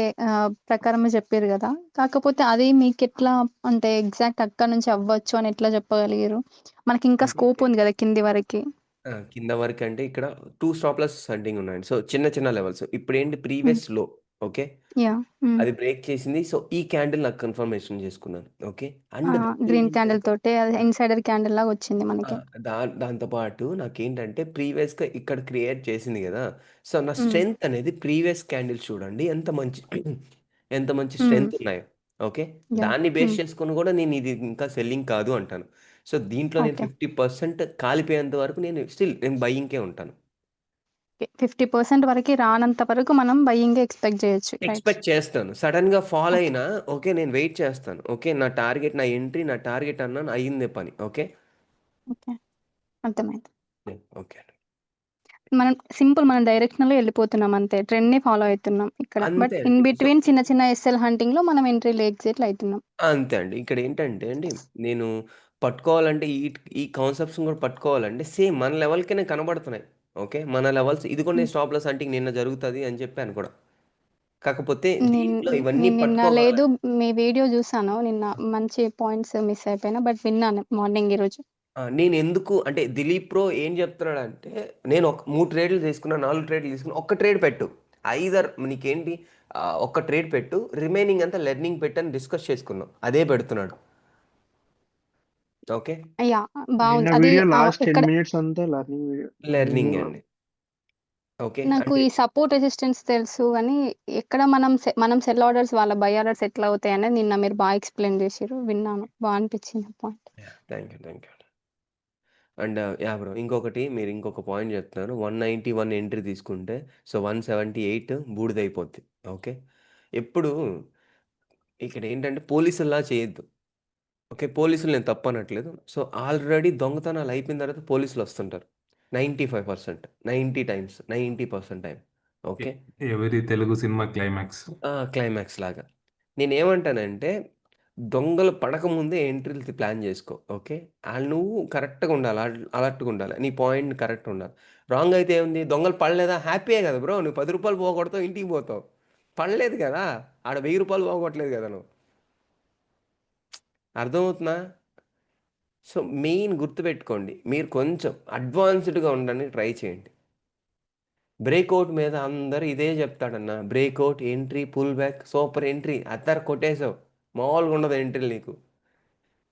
ప్రకారమే చెప్పిర్రు గదా! కాకపోతే అది మీకెట్లా అంటే ఎగ్జాక్ట్ అక్కడి నుంచి అవ్వచ్చు అని ఎట్లా చెప్పగలిగిర్రు? మనకింకా అంటే స్కోప్ ఉంది గదా! కింది వరకి. కింద వరకంటే ఇక్కడ 2 స్టాప్ లాస్ హంటింగ్ ఉన్నాయండి. సో చిన్న లెవెల్స్. ఇప్పుడేంటి హ్మ్. ప్రీవియస్ లో ఓకే. యాహ్! హ్మ్. అది బ్రేక్ చేసింది. సో ఈ క్యాండిల్ నాకు కన్ఫర్మేషన్ చేసుకున్నాను. ఓకే. అండ్ గ్రీన్ క్యాండిల్ ఏంటంటే తోటి అది ఇన్‌సైడర్ క్యాండిల్ లాగా వచ్చింది ఆ! మనకి. దాంతో పాటు నాకేంటంటే ప్రీవియస్‌గా ఇక్కడ క్రియేట్ చేసింది గదా! సో, నా హ్మ్. స్ట్రెంత్ అనేది ప్రీవియస్ క్యాండిల్స్ చూడండి ఎంత మంచి ఎంత మంచి హ్మ్. స్ట్రెంత్ ఉన్నాయో. ఓకే. యాహ్! దాన్ని బేస్ హ్మ్. చేసుకొని కూడా నేను ఇది ఇంకా సెల్లింగ్ కాదు అంటాను. సో, దీంట్లో నేను ఓకే. 50% కాలిపోయేంత వరకు నేను బయింగ్‌కే ఉంటాను. ఓకే. 50% వరకి రానంత వరకు మనం బయింగే ఎక్స్‌పెక్ట్ జేయొచ్చు. రైట్. ఎక్స్‌పెక్ట్ చేస్తాను. సడెన్‌గా ఫాల్ ఓకే. అయినా ఓకే. నేను వెయిట్ చేస్తాను. ఓకే. నా ఎంట్రీ, నా టార్గెట్ అన్నాను అయిందే పని. ఓకే. ఓకే. అర్థమైంది. ఓకే అండి. మనం డైరెక్షన్‌లో ఎళ్ళిపోతున్నాం అంతే. ట్రెండ్‌ని ఫాలో అయితున్నాం ఇక్కడ. బట్ అంతే ఇన్ అండి. సో బిట్వీన్ చిన్న చిన్న ఎస్ఎల్ హంటింగ్‌లో మనం ఎంట్రీలు, ఎగ్జిట్‌లు అయితున్నాం. అంతే అండి. ఇక్కడేంటంటే అండి, నేను పట్టుకోవాలంటే ఈ కాన్సెప్ట్స్‌ని కూడా పట్టుకోవాలంటే సేమ్ మన లెవెల్‌కేనే కనబడుతున్నాయి. ఓకే. మన లెవెల్స్ ఇదిగోండి హ్మ్. స్టాప్ లాస్ హంటింగ్ నిన్న జరుగుతది అని చెప్పాను కూడా. కాకపోతే నేను దీంట్లో ఇవన్నీ నేను నిన్న లేదు పట్టుకోగలను. మీ వీడియో జూసాను. నిన్న మంచి పాయింట్స్ మిస్ అయిపోయినా. బట్ విన్నాను మార్నింగ్ ఈరోజు. నేనెందుకు అంటే దిలీప్ బ్రో ఏం చెప్తున్నాడంటే, నేను ఒక 3 ట్రేడ్‌లు తీసుకున్నా, 4 ట్రేడ్‌లు తీసుకున్నా. ఒక్క ట్రేడ్ పెట్టు. ఐదర్ నీకేంటి ఒక్క ట్రేడ్ పెట్టు. రిమైనింగ్ అంతా లెర్నింగ్ పెట్టని డిస్కస్ చేసుకున్నాం. అదే పెడుతున్నాడు. ఓకే. యాహ్! నిన్న బావుంది. అది వీడియో లాస్ట్ 10 ఎక్కడ మినిట్స్ అంతా లెర్నింగ్ వీడియో. లెర్నింగ్ అండి. ఓకే. నాకు అంటే ఈ సపోర్ట్ రెసిస్టెన్స్ తెలుసు గానీ, ఎక్కడ మనం సెల్ ఆర్డర్స్, వాళ్ళ బై ఆర్డర్స్ ఎట్లా అవుతాయనేది నిన్న మీరు ఎక్స్‌ప్లెయిన్ జేసిర్రు. విన్నాను. అనిపించింది ఆ point. Thank you. Thank you. And yeah! Bro. ఇంకొకటి మీరు ఇంకొక పాయింట్ చెప్తున్నాను. 191 ఎంట్రీ తీసుకుంటే, సో, 178 బూడిదయిపోద్ది. ఓకే. ఎప్పుడు ఇక్కడేంటంటే పోలీసుల్లా చేయొద్దు. ఓకే. పోలీసులు నేను తప్పనట్లేదు. సో, ఆల్రెడీ దొంగతనాలు అయిపోయిన తర్వాత పోలీసులొస్తుంటారు. 95% 90 టైమ్స్ 90% టైమ్. ఓకే. ఎవరి తెలుగు సినిమా క్లైమాక్స్. క్లైమాక్స్ లాగా. నేనేమంటానంటే, దొంగలు పడకముందే ఎంట్రీలు ప్లాన్ జేసుకో. ఓకే. నువ్వు కరెక్ట్‌గా ఉండాలి. అలర్ట్‌గా ఉండాలి. నీ పాయింట్ కరెక్ట్ ఉండాలి. రాంగ్ అయితే ఏముంది? దొంగలు పడలేదా? హ్యాపీయే గదా బ్రో! నువ్వు రూ. 10 పోగొడతావు, ఇంటికి పోతావు. పడలేదు గదా! ఆడ రూ. 1000 పోగొట్టలేదు గదా నువ్వు. అర్థమవుతుందా? సో, మెయిన్ గుర్తుపెట్టుకోండి. మీరు కొంచెం అడ్వాన్స్‌డ్‌గా ఉండడానికి ట్రై చేయండి. బ్రేకౌట్ మీద అందరూ ఇదే చెప్తాడన్న. Breakout, entry, pull back, super entry. అద్దర కొట్టేసావు. మామూలుగా ఉండదు ఎంట్రీలు నీకు.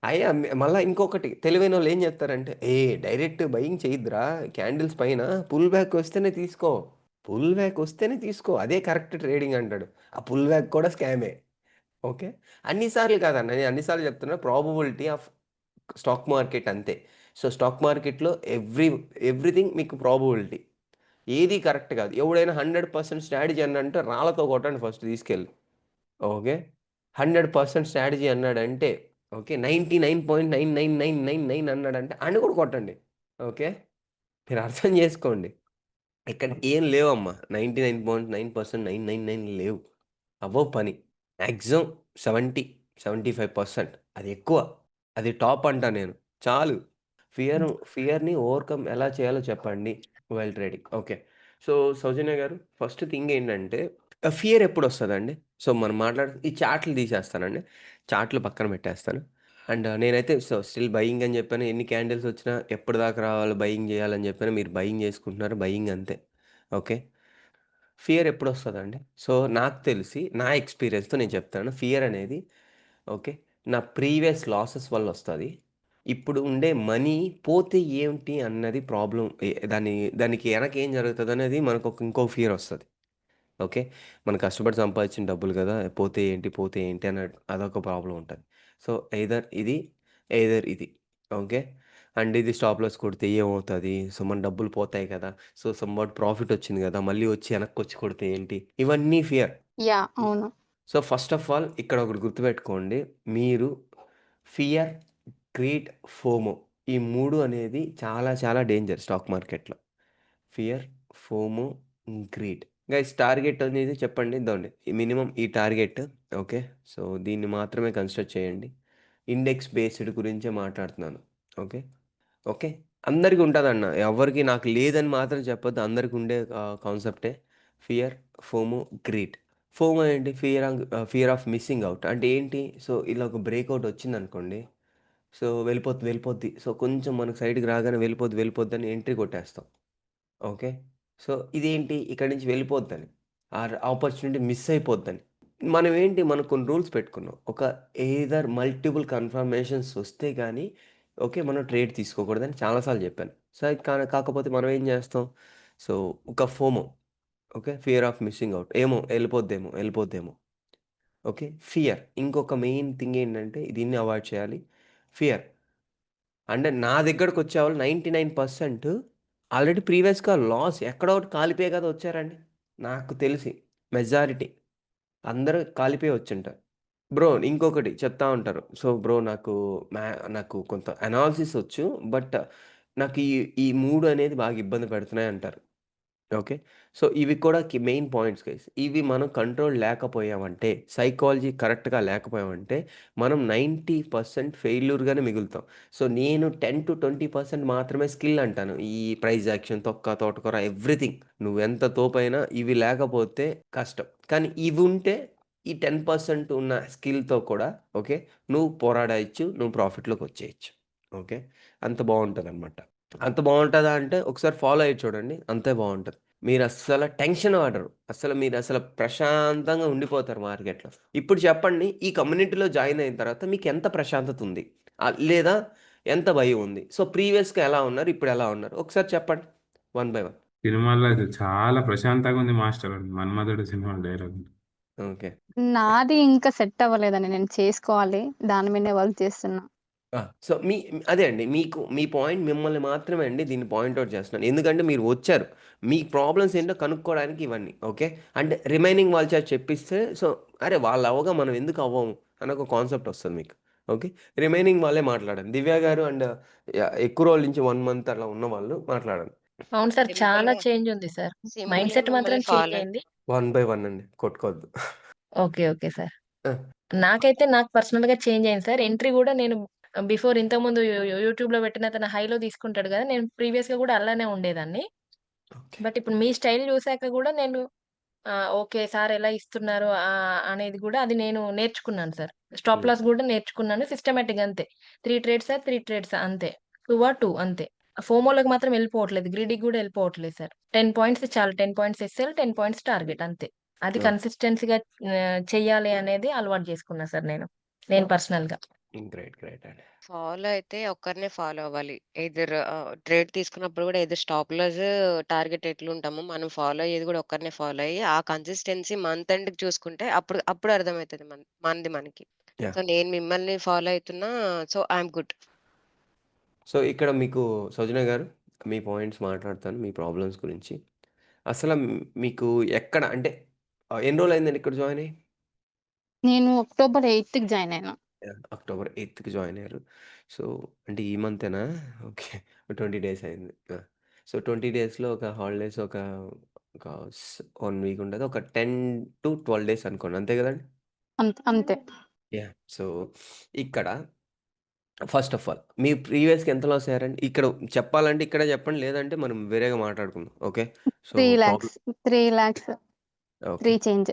అయ్యా! మళ్ళా ఇంకొకటి తెలివైనోళ్ళు ఏం చెప్తారంటే, డైరెక్ట్ బయింగ్ చేయొద్దురా! క్యాండిల్స్ పైన పుల్ బ్యాక్ వస్తేనే తీసుకో. పుల్ బ్యాక్ వస్తేనే తీసుకో. అదే కరెక్ట్ ట్రేడింగ్ అంటాడు. ఆ పుల్ బ్యాక్ కూడా స్కామే. ఓకే. అన్ని సార్లు కాదన్న. నేను అన్ని సార్లు చెప్తున్నా ప్రాబబిలిటీ ఆఫ్ స్టాక్ మార్కెట్ అంతే. సో, స్టాక్ మార్కెట్‌లో ఎవ్రీథింగ్ మీకు ప్రాబబిలిటీ. ఏది కరెక్ట్ కాదు. ఎవడైనా 100% స్ట్రాటజీ అన్నాడంటే రాళ్ళతో కొట్టండి ఫస్ట్ తీసుకెళ్ళి. ఓకే. 100% స్ట్రాటజీ అన్నాడంటే ఓకే. 99.99999 అన్నాడంటే ఆడిని కూడా కొట్టండి. ఓకే. మీరు అర్థం చేసుకోండి. ఇక్కడ ఏం లేవమ్మా. 99.9% 999 లేవు. అవ్వవు పని. మాక్సిమం 70, 75% అది ఎక్కువ. అది టాప్ అంటా నేను. చాలు. ఫియర్‌ని ఓవర్‌కమ్ ఎలా చేయాలో చెప్పండి వైల్ ట్రేడింగ్. ఓకే. సో, సౌజన్య గారు ఫస్ట్ థింగ్ ఏంటంటే ఫియర్ ఎప్పుడొస్తదండి? సో, మనం ఈ చార్ట్‌లు తీసేస్తానండి. చార్ట్‌లు పక్కన పెట్టేస్తాను. అండ్ నేనైతే స్టిల్ బయింగ్ అని చెప్పాను. ఎన్ని క్యాండిల్స్ వచ్చినా ఎప్పటిదాకా రావాలో బయింగ్ చేయాలని చెప్పాను. మీరు బయింగ్ చేసుకుంటున్నారు. బయింగ్ అంతే. ఓకే. ఫియర్ ఎప్పుడొస్తదండి? సో, నాకు తెలిసి నా ఎక్స్‌పీరియన్స్‌తో నేను చెప్తాను. ఫియర్ అనేది ఓకే. నా ప్రీవియస్ లాసెస్ వల్లొస్తది. ఇప్పుడు ఉండే మనీ పోతే ఏంటి అన్నది ప్రాబ్లమ్. దానికి ఎనక ఏం జరుగుతదనేది మనకొక ఇంకో ఫియర్ ఒస్తది. ఓకే. మనం కష్టపడి సంపాదించిన డబ్బులు గదా! పోతే ఏంటి, పోతే ఏంటి అదొక ప్రాబ్లమ్ ఉంటది. సో, ఎయిదర్ ఇది. ఓకే. అండ్ ఇది స్టాప్ లాస్ కొడితే ఏమవుతది? సో, మన డబ్బులు పోతాయి కదా! సో, సమ్‌వాట్ ప్రాఫిట్ వచ్చింది గదా! మళ్ళీ వచ్చి వెనక్కొచ్చి కొడితే ఏంటి? ఇవన్నీ ఫియర్. యాహ్! అవును. సో, ఫస్ట్ ఆఫ్ ఆల్ ఇక్కడ ఒకటి గుర్తుపెట్టుకోండి. మీరు ఫియర్, గ్రీడ్, ఫోమో ఈ 3 అనేది చాలా చాలా డేంజర్ స్టాక్ మార్కెట్‌లో. Fear, FOMO, greed. Guys target అనేది చెప్పండి. ఇదండి మినిమమ్ ఈ టార్గెట్ ఓకే. సో, దీన్ని మాత్రమే కన్సిడర్ చేయండి. ఇండెక్స్ బేస్డ్ గురించే మాట్లాడుతున్నాను. ఓకే. ఓకే. అందరికి ఉంటదన్న. ఎవ్వరికీ నాకు లేదని మాత్రం చెప్పొద్దు. అందరికి ఉండే కాన్సెప్టే. Fear, FOMO, greed. ఫోమో ఏంటి? Fear of missing out. అంటే ఏంటి? సో, ఇలా ఒక బ్రేకౌట్ వచ్చిందనుకోండి. సో, వెళ్ళిపోద్ది. సో, కొంచెం మనకు సైడ్‌కి రాగానే వెళ్ళిపోద్దని ఎంట్రీ కొట్టేస్తాం. ఓకే. సో, ఇదేంటి? ఇక్కడి నుంచి వెళ్ళిపోద్దని. Opportunity miss అయిపోద్దని. మనం కొన్ని రూల్స్ పెట్టుకున్నాం. ఎయిదర్ మల్టిపుల్ కన్ఫర్మేషన్స్ వస్తే గాని ఓకే. మనం ట్రేడ్ తీసుకోకూడదని చాలా సార్లు చెప్పాను. సో, కాకపోతే మనం ఏం చేస్తాం? సో, ఒక FOMO okay. Fear of missing out. ఏమో ఎళ్ళిపోద్దేమో. ఓకే. ఫియర్. ఇంకొక మెయిన్ థింగ్ ఏంటంటే దీన్ని అవాయిడ్ చేయాలి. ఫియర్. అంటే నా దగ్గరకొచ్చేవాళ్ళు 99% ఆల్రెడీ ప్రీవియస్‌గా లాస్ ఎక్కడో ఒకటి కాలిపోయే కదా వచ్చారండి. నాకు తెలిసి మెజారిటీ అందరూ కాలిపోయి వచ్చుంటారు. బ్రో ఇంకొకటి చెప్తా ఉంటారు. సో, బ్రో నాకు కొంత అనాలిసిస్ వచ్చు. బట్ నాకు ఈ ఈ 3 అనేది బాగా ఇబ్బంది పెడుతున్నాయి అంటారు. ఓకే. సో, ఇవి కూడా మెయిన్ పాయింట్స్ గైస్. ఇవి మనం కంట్రోల్ లేకపోయామంటే, సైకాలజీ కరెక్ట్‌గా లేకపోయామంటే, మనం 90% ఫెయిల్యూర్‌గానే మిగులుతాం. సో, నేను 10-20% మాత్రమే స్కిల్ అంటాను. ఈ ప్రైజ్ యాక్షన్, తొక్క, తోటకూర ఎవ్రీథింగ్. నువ్వెంత తోపైనా ఇవి లేకపోతే కష్టం. కానీ ఇవి ఉంటే ఈ 10% ఉన్న స్కిల్‌తో కూడా ఓకే. నువ్వు పోరాడేయొచ్చు. నువ్వు ప్రాఫిట్‌లోకొచ్చేయొచ్చు. ఓకే. అంత బావుంటదనమాట. అంత బావుంటదా అంటే ఒకసారి ఫాలో అయ్యి చూడండి. అంతే బావుంటది. మీరస్సల టెన్షన్ పడరు. మీరసల ప్రశాంతంగా ఉండిపోతారు మార్కెట్‌లో. ఇప్పుడు చెప్పండి ఈ కమ్యూనిటీలో జాయిన్ అయిన తర్వాత మీకెంత ప్రశాంతత ఉంది? లేదా ఎంత భయం ఉంది? సో, ప్రీవియస్‌గా ఎలా ఉన్నారు? ఇప్పుడు ఎలా ఉన్నారు? ఒకసారి చెప్పండి. One by one. సినిమాలో అయితే చాలా ప్రశాంతంగా ఉంది మాస్టర్ అది 'మన్మధుడు' సినిమా డైలాగ్. ఓకే. నాది ఇంకా సెట్ అవ్వలేదండి. నేను చేసుకోవాలి. దాని మీదనే వర్క్ చేస్తున్నా. సో, అదే అండి. మీ పాయింట్ మిమ్మల్ని మాత్రమే అండి దీన్ని పాయింట్ ఔట్ చేస్తున్నాను. ఎందుకంటే మీరు వచ్చారు. మీ ప్రాబ్లమ్స్ ఏంటో కనుక్కోవడానికి ఇవన్నీ. ఓకే. అంటే రిమైనింగ్ వాళ్ళ చేత చెప్పిస్తే సో, అరే! వాళ్ళు అవ్వగా మనం ఎందుకు అవ్వము అని ఒక కాన్సెప్ట్ వస్తది మీకు. ఓకే. రిమైనింగ్ వాళ్ళే మాట్లాడండి. దివ్య గారు అండ్ ఎక్కువ రోజుల నుంచి 1 మంత్ అలా ఉన్నవాళ్ళు మాట్లాడండి. అవును సార్. చాలా సింపుల్‌గా చేంజ్ ఉంది సార్. మైండ్ సింపుల్‌గా సెట్ మాత్రం మిమ్మల్ని చేంజ్ ఫాలో అయింది. వన్ బై వన్ అండి. కొట్టుకోవద్దు. ఓకే. Okay sir. ఆ! నాకు పర్సనల్‌గా చేంజ్ అయింది సార్. ఎంట్రీ గూడా నేను బిఫోర్ ఇంతకుముందు యూట్యూబ్‌లో పెట్టిన అతను హైలో తీసుకుంటాడు గదా! నేను ప్రీవియస్‌గా గూడా అలానే ఉండేదాన్ని. ఓకే. బట్ ఇప్పుడు మీ స్టైల్ చూసాక గూడా నేను ఓకే. సార్ ఎలా ఇస్తున్నారు అనేది గూడా అది నేను నేర్చుకున్నాను సార్. స్టాప్ హ్మ్. లాస్ గూడా నేర్చుకున్నాను. సిస్టమాటిక్‌గా అంతే. 3 ట్రేడ్సా 3 ట్రేడ్సా అంతే. 2 అంతే. ఫోమోలోకి మాత్రం వెళ్ళిపోవట్లేదు. గ్రీడీకి గూడా వెళ్ళిపోవట్లేదు సార్. 10 పాయింట్స్ చాలు. 10 పాయింట్స్ ఎస్ఎల్, 10 పాయింట్స్ టార్గెట్ అంతే. అది ఓకే. కన్సిస్టెన్సీ‌గా చెయ్యాలి అనేది అలవాటు చేసుకున్నా సార్ నేను. నేను పర్సనల్‌గా. గ్రేట్ అండి. ఫాలో అయితే ఒక్కరినే ఫాలో అవ్వాలి. ట్రేడ్ తీసుకున్నప్పుడు గూడా ఎయిదర్ స్టాప్ లాస్, టార్గెట్ ఎట్లుంటామో మనం ఫాలో అయ్యేది గూడా ఒక్కరినే ఫాలో అయ్యి, ఆ కన్సిస్టెన్సీ మంత్ ఎండ్‌కి చూసుకుంటే అప్పుడు అర్థమైతది మనది మనకి. యాహ్! సో, నేను మిమ్మల్ని ఫాలో అయితున్నా. So, I am good. సో, ఇక్కడ మీకు సౌజన్య గారు మీ పాయింట్స్ మాట్లాడతాను. మీ ప్రాబ్లమ్స్ గురించి. అసల మీకు ఎక్కడ అంటే ఎన్ని రోజులయిందండి ఇక్కడ జాయిన్ అయ్యి? నేను అక్టోబర్ 8కి జాయిన్ అయినా. యాహ్! అక్టోబర్ 8కి జాయిన్ అయ్యారు. సో, అంటే ఈ మంతేనా? ఓకే. 20 డేస్ అయింది. ఆ! సో, 20 డేస్‌లో ఒక హాలిడేస్ ఒక 1 వీక్ ఉంటది. ఒక 10-12 డేస్ అనుకోండి. అంతే గదండీ! అంతే. యాహ్! సో, ఇక్కడ ఫస్ట్ ఆఫ్ ఆల్ మీరు ప్రీవియస్‌గా ఎంత లాస్ అయ్యారండి? ఇక్కడ చెప్పాలంటే ఇక్కడే చెప్పండి. లేదంటే మనం వేరేగా మాట్లాడుకుందాం. Okay. So, 3 problem lakhs 3 lakhs okay. 3 change.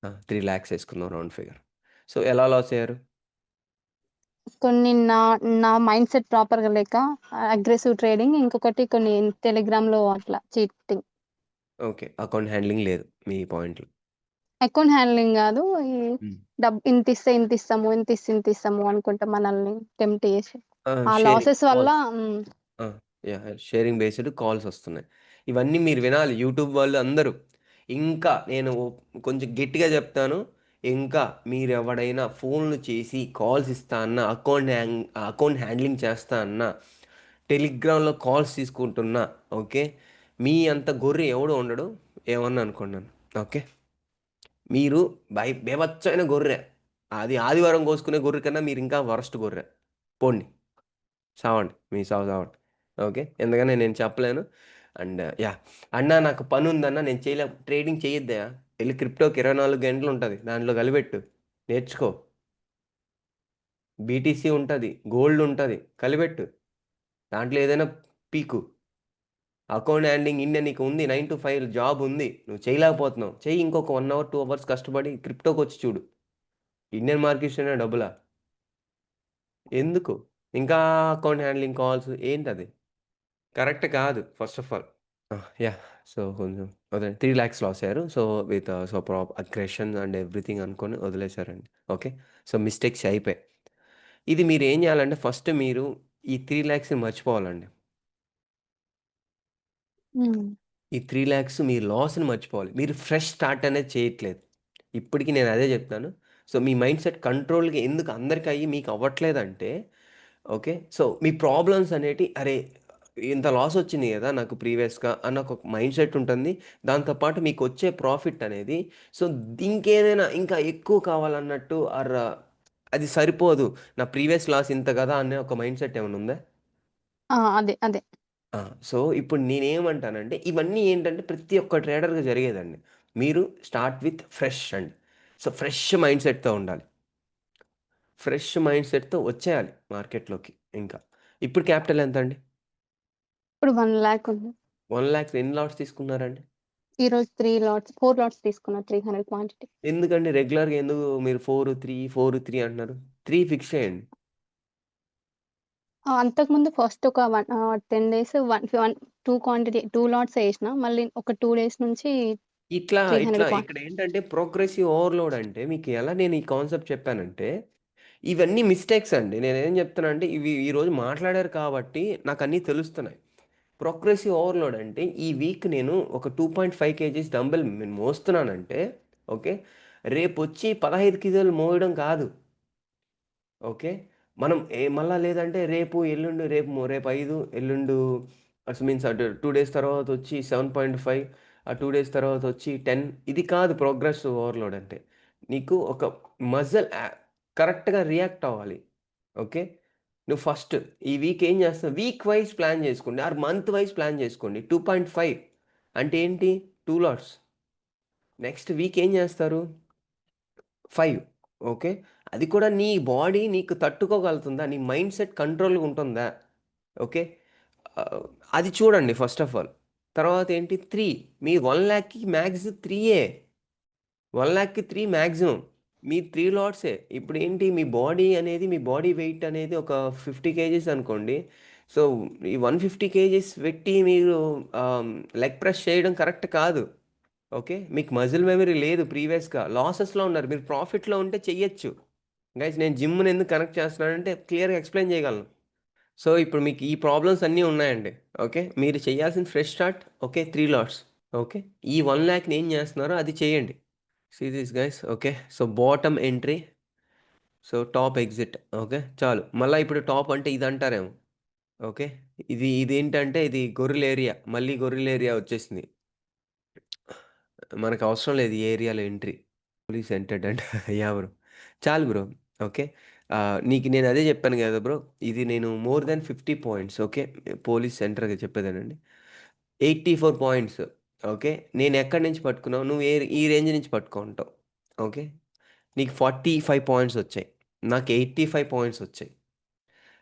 3,00,000 ఏసుకుందాం రౌండ్ ఫిగర్. సో, ఎలా లాస్ అయ్యారు? కొన్ని నా మైండ్ సెట్ ప్రాపర్‌గా లేక అగ్రెసివ్ ట్రేడింగ్, ఇంకొకటి కొన్ని టెలిగ్రామ్‌లో అట్లా చీటింగ్. ఓకే. అకౌంట్ హ్యాండ్లింగ్ లేదు మీ పాయింట్‌లో. అకౌంట్ హ్యాండ్లింగ్ గాదు. ఈ హ్మ్. ఇంతిస్తే ఇంతిస్తాము, ఇంతిస్తాము అనుకుంటా మనల్ని టెంప్ట్ చేసి. ఆ షేరింగ్ లాసెస్ వల్ల కాల్స్. ఆ! యాహ్! షేరింగ్ బేస్డ్ కాల్స్ ఒస్తున్నాయి. ఇవన్నీ మీరు వినాలి యూట్యూబ్ వాళ్ళు అందరూ. ఇంకా నేను కొంచెం గట్టిగా చెప్తాను. ఇంకా మీరెవడైనా ఫోన్‌లు చేసి కాల్స్ ఇస్తా అన్నా, అకౌంట్ హ్యాండ్లింగ్ చేస్తా అన్నా, టెలిగ్రామ్‌లో కాల్స్ తీసుకుంటున్నా ఓకే. మీ అంత గొర్రె ఎవడు ఉండడు. ఏమన్నా అనుకోండి నన్ను. ఓకే. మీరు బీభత్సమైన గొర్రె. అది ఆదివారం కోసుకునే గొర్రె కన్నా మీరింకా వరస్ట్ గొర్రె. పోండి. సావండి. మీ సావు సావండి. ఓకే. ఎందుకని నేను చెప్పలేను. And yeah! అన్నా నాకు పనుందన్నా నేను చేయలేం. ట్రేడింగ్ చేయొద్దయ్యా. ఎళ్లి క్రిప్టోకి 24 గంటలుంటది. దాంట్లో కలిపెట్టు. నేర్చుకో. బీటీసీ ఉంటది. గోల్డ్ ఉంటది. కలిపెట్టు. దాంట్లో ఏదైనా పీకు. అకౌంట్ హ్యాండ్లింగ్ నీకు ఉంది. 9-5 జాబ్ ఉంది. నువ్వు చేయలేకపోతున్నావు. చెయ్యి ఇంకొక 1 అవర్, 2 అవర్స్ కష్టపడి క్రిప్టోకొచ్చి చూడు. ఇండియన్ మార్కెట్స్‌లోనే డబ్బులా? ఎందుకు? ఇంకా అకౌంట్ హ్యాండ్లింగ్ కాల్స్ ఏంటది? కరెక్ట్ కాదు first of all. Yeah! So, కొంచెం అదే 3,00,000 లాస్ అయ్యారు. సో, అగ్రెషన్ అండ్ ఎవ్రీథింగ్ అనుకోని వదిలేసారండి. ఓకే. సో, మిస్టేక్స్ అయిపోయాయి. ఇది మీరేం చేయాలంటే ఫస్ట్ మీరు ఈ 3,00,000ని మర్చిపోవాలండి. హ్మ్. ఈ 3,00,000 మీ లాస్‌ని మర్చిపోవాలి. మీరు ఫ్రెష్ స్టార్ట్ అనేది చేయట్లేదు. ఇప్పటికి నేను అదే చెప్తాను. సో మీ మైండ్ సెట్ కంట్రోల్గా ఎందుకు అందరికీ అయ్యి మీకు అవ్వట్లేదంటే ఓకే సో మీ ప్రాబ్లమ్స్ అనేటి అరే ఇంత లాస్ వచ్చింది కదా నాకు ప్రీవియస్గా అన్న ఒక మైండ్ సెట్ ఉంటుంది. దాంతోపాటు మీకు వచ్చే ప్రాఫిట్ అనేది సో ఇంకేదైనా ఇంకా ఎక్కువ కావాలన్నట్టు అది సరిపోదు నా ప్రీవియస్ లాస్ ఇంత కదా అనే ఒక మైండ్ సెట్ ఏమైనా ఉందా? అదే అదే సో ఇప్పుడు నేనేమంటానంటే ఇవన్నీ ఏంటంటే ప్రతి ఒక్క ట్రేడర్‌కి జరిగేదండి. మీరు స్టార్ట్ విత్ ఫ్రెష్ అండి. సో ఫ్రెష్ మైండ్ సెట్‌తో ఉండాలి. ఫ్రెష్ మైండ్ సెట్‌తో వచ్చేయాలి మార్కెట్‌లోకి ఇంకా. ఇప్పుడు క్యాపిటల్ ఎంత అండి? ఇప్పుడు 1,00,000 ఉంది. 1,00,000 ఎన్ని లాట్స్ తీసుకున్నారండి? ఈరోజు 4 లాట్స్ తీసుకున్నా 300 క్వాంటిటీ. ఎందుకండి రెగ్యులర్‌గా ఎందుకు మీరు 4, 3, 4, 3 అంటున్నారు? 3 ఫిక్స్ చేయండి. అంతకుముందు ఫస్ట్ ఒక 10 డేస్ 2 క్వాంటిటీ 2 లాట్స్ ఏసిన. మళ్ళీ ఒక 2 డేస్ నుంచి ఇట్లా 300 ఇక్కడ ఏంటంటే ప్రోగ్రెసివ్ ఓవర్‌లోడ్ అంటే మీకు ఎలా నేను ఈ కాన్సెప్ట్ చెప్పానంటే ఇవన్నీ మిస్టేక్స్ అండి. నేనేం చెప్తున్నా అంటే ఇవి ఈరోజు మాట్లాడారు కాబట్టి నాకన్నీ తెలుస్తున్నాయి. ప్రోగ్రెసివ్ ఓవర్‌లోడ్ అంటే ఈ వీక్ నేను ఒక 2.5 కేజీస్ డంబెల్ నేను మోస్తున్నానంటే ఓకే. రేపొచ్చి 15 కేజీలు మోయడం కాదు. ఓకే. మనం మళ్ళా లేదంటే రేపు, ఎల్లుండి రేపు 5 ఎల్లుండు మీన్స్ అటు 2 డేస్ తర్వాత వచ్చి 7.5 ఆ 2 డేస్ తర్వాత వచ్చి 10 ఇది కాదు ప్రోగ్రెసివ్ ఓవర్‌లోడ్ అంటే. నీకు ఒక మజిల్ కరెక్ట్‌గా రియాక్ట్ అవ్వాలి. ఓకే. నువ్వు ఫస్ట్ ఈ వీక్ ఏం చేస్తావు? వీక్ వైస్ ప్లాన్ చేసుకోండి. ఆర్ మంత్ వైస్ ప్లాన్ చేసుకోండి. 2.5 అంటే ఏంటి? 2 లాట్స్. నెక్స్ట్ వీక్ ఏం చేస్తారు? 5 ఓకే. అది కూడా నీ బాడీ నీకు తట్టుకోగలుగుతుందా? నీ మైండ్ సెట్ కంట్రోల్‌గా ఉంటుందా? ఓకే. ఆహ్, అది చూడండి ఫస్ట్ ఆఫ్ ఆల్. తర్వాత ఏంటి 3 మీ 1,00,000కి మ్యాక్స్ 3 1,00,000కి 3 మాక్సిమం. మీ 3 లాట్సే. ఇప్పుడేంటి మీ బాడీ అనేది మీ బాడీ వెయిట్ అనేది ఒక 50 కేజీస్ అనుకోండి. సో, ఈ 150 కేజీస్ పెట్టి మీరు లెగ్ ప్రెస్ చేయడం కరెక్ట్ కాదు. ఓకే. మీకు మజిల్ మెమరీ లేదు ప్రీవియస్‌గా. లాసెస్‌లో ఉన్నారు. మీరు ప్రాఫిట్‌లో ఉంటే చెయ్యొచ్చు. గైస్ నేను జిమ్‌ని ఎందుకు కనెక్ట్ చేస్తున్నానంటే క్లియర్‌గా ఎక్స్‌ప్లెయిన్ చేయగలను. సో, ఇప్పుడు మీకు ఈ ప్రాబ్లమ్స్ అన్నీ ఉన్నాయండి. ఓకే. మీరు చేయాల్సింది fresh start. Okay. 3 lots. Okay. ఈ 1,00,000ని ఏం చేస్తున్నారో అది చేయండి. See this guys. Okay. So, bottom entry. So, top exit. Okay. చాలు. మళ్ళా ఇప్పుడు టాప్ అంటే ఇదంటారేమో. ఓకే. ఇదేంటంటే ఇది గొర్రెల ఏరియా. మళ్ళీ గొర్రెల ఏరియా వచ్చేసింది. మనకు అవసరం లేదు ఈ ఏరియాలో ఎంట్రీ. పోలీస్ ఎంటర్డ్ అంట. యాహ్! బ్రో. చాలు బ్రో. ఓకే. నీకు నేను అదే చెప్పాను కదా బ్రో. ఇది నేను more than 50 points okay. Police సెంటర్‌గా చెప్పేదేనండి. 84 పాయింట్స్ ఓకే. నేను ఎక్కడి నుంచి పట్టుకున్నావు? నువ్వు ఈ రేంజ్ నుంచి పట్టుకుంటావు. ఓకే. నీకు 45 పాయింట్స్ వచ్చాయి. నాకు 85 పాయింట్స్ వచ్చాయి.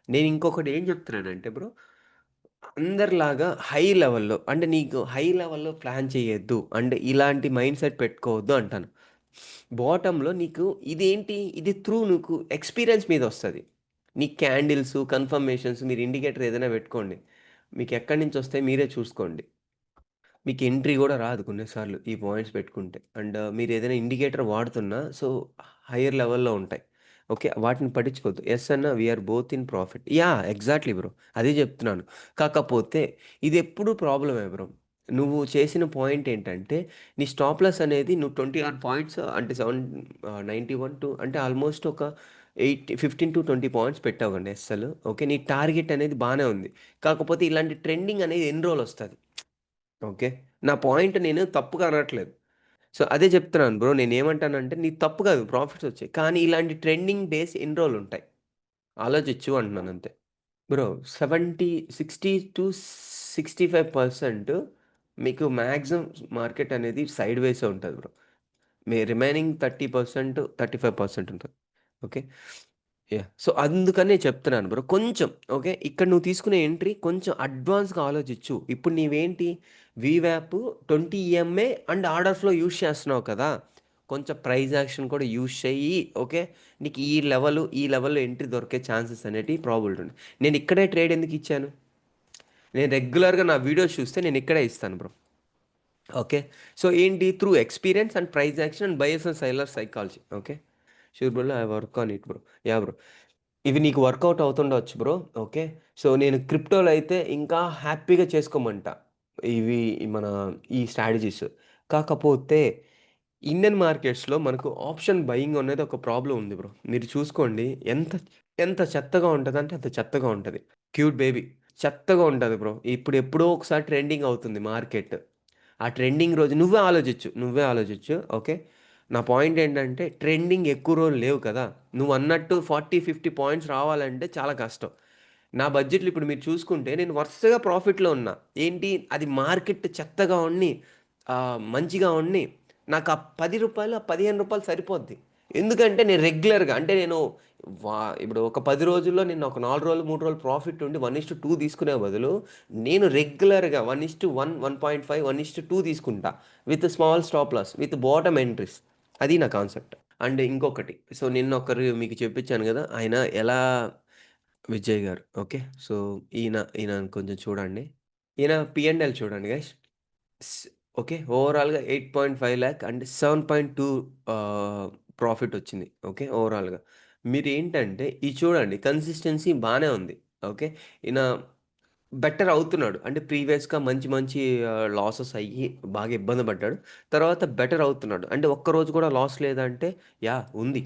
నేను ఇంకొకటి ఏం చెప్తున్నానంటే బ్రో, అందరిలాగా హై లెవెల్‌లో అంటే నీకు హై లెవెల్‌లో ప్లాన్ చేయొద్దు. అంటే ఇలాంటి మైండ్ సెట్ పెట్టుకోవద్దు అంటాను. బాటమ్‌లో నీకు ఇది త్రూ నీకు ఎక్స్‌పీరియన్స్ మీద వస్తది. నీ క్యాండిల్స్, కన్ఫర్మేషన్స్ మీరు ఇండికేటర్ ఏదైనా పెట్టుకోండి. మీకు ఎక్కడి నుంచి వస్తాయి మీరే చూసుకోండి. మీకు ఎంట్రీ గూడా రాదు కొన్ని సార్లు ఈ పాయింట్స్ పెట్టుకుంటే. అండ్ మీరేదైనా ఇండికేటర్ వాడుతున్నా సో, హైయర్ లెవెల్‌లో ఉంటాయి. ఓకే. వాటిని పట్టించుకోవద్దు. యెస్ అన్న we are both in profit. Yeah! Exactly bro. అదే చెప్తున్నాను. కాకపోతే ఇదెప్పుడు ప్రాబ్లమే బ్రో. నువ్వు చేసిన పాయింట్ ఏంటంటే, నీ స్టాప్ లాస్ అనేది నువ్వు 21 పాయింట్స్ అంటే 91 టు అంటే ఆల్మోస్ట్ ఒక 15-20 పాయింట్స్ పెట్టావండి ఎస్ఎల్. ఓకే. నీ టార్గెట్ అనేది బానే ఉంది. కాకపోతే ఇలాంటి ట్రెండింగ్ అనేది ఎన్ని రోజులొస్తది. ఓకే. నా పాయింట్ నేను తప్పుగా అనట్లేదు. సో, అదే చెప్తున్నాను బ్రో. నేనేమంటానంటే నీది తప్పు కాదు ప్రాఫిట్స్ వచ్చాయి. కానీ ఇలాంటి ట్రెండింగ్ డేస్ ఎన్ని రోజులుంటాయి? ఆలోచించు అంటున్నాను అంతే. బ్రో 60-65% మీకు మాక్సిమం మార్కెట్ అనేది సైడ్ వేసే ఉంటది బ్రో. రిమైనింగ్ 30%, 35% ఉంటది. ఓకే. యాహ్! సో, అందుకనే చెప్తున్నాను బ్రో. కొంచెం ఓకే. ఇక్కడ నువ్వు తీసుకునే ఎంట్రీ కొంచెం అడ్వాన్స్‌గా ఆలోచించు. ఇప్పుడు నీవేంటి వీవాప్ 20 EMA and order flow use చేస్తున్నావు కదా! కొంచెం ప్రైస్ యాక్షన్ కూడా యూజ్ చెయ్యి. ఓకే. నీకు ఈ లెవెల్‌లో ఎంట్రీ దొరికే ఛాన్సెస్ అనేటివి ప్రాబబిలిటీ ఉంది. నేను ఇక్కడే ట్రేడ్ ఎందుకు ఇచ్చాను? నేను రెగ్యులర్‌గా నా వీడియోస్ చూస్తే నేను ఇక్కడే ఇస్తాను బ్రో. ఓకే. సో, ఏంటి through experience and price action and buyers and seller psychology. Okay. Sure bro. I work on it bro. Yeah! Bro. ఇవి నీకు వర్కౌట్ అవుతుండొచ్చు బ్రో. ఓకే. సో, నేను క్రిప్టోలో అయితే ఇంకా హ్యాపీగా చేసుకోమంటా. ఇవి మన ఈ స్ట్రాటజీస్. కాకపోతే ఇండియన్ మార్కెట్స్‌లో మనకు ఆప్షన్ బయింగ్ అనేది ఒక ప్రాబ్లమ్ ఉంది బ్రో. మీరు చూసుకోండి ఎంత ఎంత చెత్తగా ఉంటదంటే అంత చెత్తగా ఉంటది. క్యూట్ బేబీ చెత్తగా ఉంటది బ్రో. ఇప్పుడు ఎప్పుడో ఒకసారి ట్రెండింగ్ అవుతుంది మార్కెట్. ఆ ట్రెండింగ్ రోజు నువ్వే ఆలోచించు. ఓకే. నా పాయింట్ ఏంటంటే ట్రెండింగ్ ఎక్కువ రోజులు లేవు కదా! నువ్వన్నట్టు 40, 50 పాయింట్స్ రావాలంటే చాలా కష్టం. నా బడ్జెట్‌లో ఇప్పుడు మీరు చూసుకుంటే నేను వరుసగా ప్రాఫిట్‌లో ఉన్నా. ఏంటి అది మార్కెట్ చెత్తగా ఉండి మంచిగా ఉండి నాకు ఆ రూ. 10, ఆ రూ. 15 సరిపోద్ది. ఎందుకంటే నేను రెగ్యులర్‌గా అంటే నేను ఇప్పుడు ఒక 10 రోజుల్లో నేను ఒక 4 రోజులు, 3 రోజులు ప్రాఫిట్ ఉండి 1:2 తీసుకునే బదులు నేను రెగ్యులర్‌గా 1:1, 1.5, 1:2 తీసుకుంటా. With small stop loss, with bottom entries. అది నా కాన్సెప్ట్. అండ్ ఇంకొకటి సో నిన్న ఒకరు మీకు చెప్పించాను కదా! ఆయన ఎలా విజయ్ గారు. ఓకే. సో ఈయన కొంచెం చూడండి. ఈయన పి&ఎల్ చూడండి గైస్. స్ ఓకే. ఓవరాల్‌గా 8.5 లాక్ అండ్ 7.2 ప్రాఫిట్ వచ్చింది. ఓకే. ఓవరాల్‌గా. మీరేంటంటే ఇది చూడండి కన్సిస్టెన్సీ బానే ఉంది. ఓకే. ఈయన బెటర్ అవుతున్నాడు. అంటే ప్రీవియస్‌గా మంచి మంచి లాసెస్ అయ్యి బాగా ఇబ్బంది పడ్డాడు. తర్వాత బెటర్ అవుతున్నాడు. అంటే ఒక్కరోజు కూడా లాస్ లేదంటే యాహ్! ఉంది.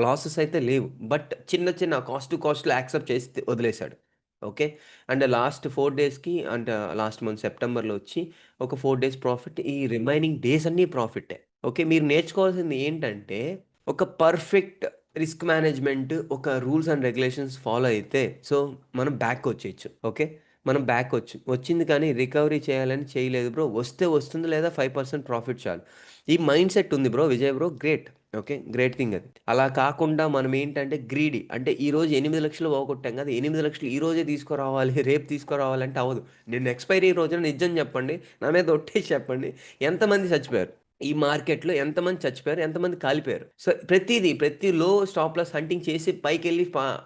లాసెస్ అయితే లేవు. బట్ చిన్న చిన్న కాస్ట్ టు కాస్ట్‌లో యాక్సెప్ట్ చేసి వదిలేసాడు. ఓకే. అండ్ లాస్ట్ 4 డేస్‌కి అంటే లాస్ట్ మంత్ సెప్టెంబర్‌లో వచ్చి ఒక 4 డేస్ ప్రాఫిట్. ఈ రిమైనింగ్ డేస్ అన్నీ ప్రాఫిట్టే. ఓకే. మీరు నేర్చుకోవాల్సింది ఏంటంటే ఒక పర్ఫెక్ట్ రిస్క్ మేనేజ్‌మెంట్, ఒక రూల్స్ అండ్ రెగ్యులేషన్స్ ఫాలో అయితే సో మనం బ్యాక్‌కొచ్చేయొచ్చు. ఓకే. మనం వచ్చింది కానీ రికవరీ చేయాలని చేయలేదు బ్రో. వస్తే వస్తుంది లేదా 5% ప్రాఫిట్ చాలు. ఈ మైండ్ సెట్ ఉంది bro. Vijay bro great. Okay. Great thing అది. అలా కాకుండా మనం ఏంటంటే గ్రీడీ. అంటే ఈరోజు 8,00,000 పోగొట్టాం కదా! 8,00,000 ఈ రోజే తీసుకురావాలి, రేపు తీసుకురావాలంటే అవ్వదు. నిన్న ఎక్స్‌పైరీ రోజున నిజం చెప్పండి. నా మీద ఒట్టేసి చెప్పండి. ఎంతమంది చచ్చిపోయారు? ఈ మార్కెట్‌లో ఎంతమంది చచ్చిపోయారు? ఎంతమంది కాలిపోయారు? సో, ప్రతి లో స్టాప్ లాస్ హంటింగ్ చేసి పైకెళ్ళి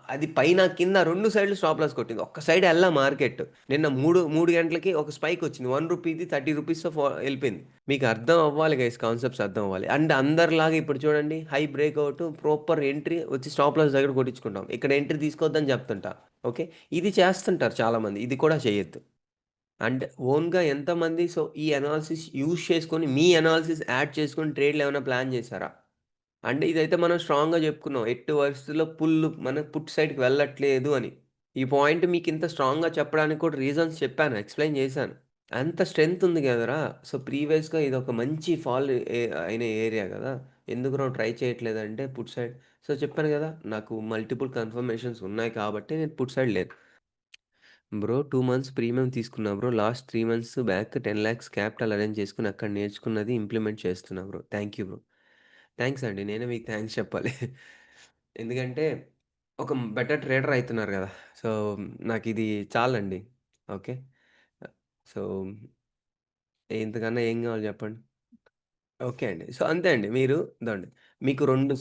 అది పైన, కింద 2 సైడ్‌లు స్టాప్ లాస్ కొట్టింది. ఒక్క సైడ్ ఎళ్ళా మార్కెట్. నిన్న 3 గంటలకి ఒక స్పైక్ వచ్చింది. రూ. 1ది 30 ఎళ్ళిపోయింది. మీకు అర్థం అవ్వాలి గైస్ కాన్సెప్ట్స్ అర్థం అవ్వాలి. అండ్ అందరిలాగా ఇప్పుడు చూడండి హై బ్రేక్‌ఔట్ ప్రాపర్ ఎంట్రీ వచ్చి స్టాప్ లాస్ దగ్గర కొట్టించుకుంటాం. ఇక్కడ ఎంట్రీ తీసుకోవద్దని చెప్తుంటా. ఓకే. ఇది చేస్తుంటారు చాలామంది. ఇది కూడా చేయొద్దు. అండ్ ఓన్‌గా ఎంతమంది సో, ఈ అనాలిసిస్ యూజ్ చేసుకొని మీ అనాలిసిస్ యాడ్ చేసుకొని ట్రేడ్‌లు ఏమైనా ప్లాన్ చేశారా? అంటే ఇదైతే మనం స్ట్రాంగ్‌గా చెప్పుకున్నాం. ఎట్టి పరిస్థితుల్లో మన పుట్ సైడ్‌కి వెళ్ళట్లేదు అని. ఈ పాయింట్ మీకింత స్ట్రాంగ్‌గా చెప్పడానికి కూడా రీజన్స్ చెప్పాను. ఎక్స్‌ప్లెయిన్ చేశాను. అంత స్ట్రెంత్ ఉంది కదరా! సో, ప్రీవియస్‌గా ఇదొక మంచి ఫాల్ అయిన ఏరియా కదా! ఎందుకురా ట్రై చేయట్లేదంటే పుట్ సైడ్ సో, చెప్పాను కదా! నాకు మల్టిపుల్ కన్ఫర్మేషన్స్ ఉన్నాయి కాబట్టి నేను పుట్ సైడ్ లేదు. బ్రో 2 మంత్స్ ప్రీమియం తీసుకున్నా bro. Last 3 months back 10,00,000 capital arrange చేసుకొని అక్కడ నేర్చుకున్నది ఇంప్లిమెంట్ చేస్తున్నా bro. Thank you bro. Thanks అండి. నేనే మీకు థాంక్స్ చెప్పాలి. ఎందుకంటే ఒక బెటర్ ట్రేడర్ అయితున్నారు గదా! సో, నాకిది చాలండి. ఓకే. సో, ఇంతకన్నా ఏం గావాలి జెప్పండి? ఓకే అండి. సో, అంతే అండి. ఇదండి మీకు 2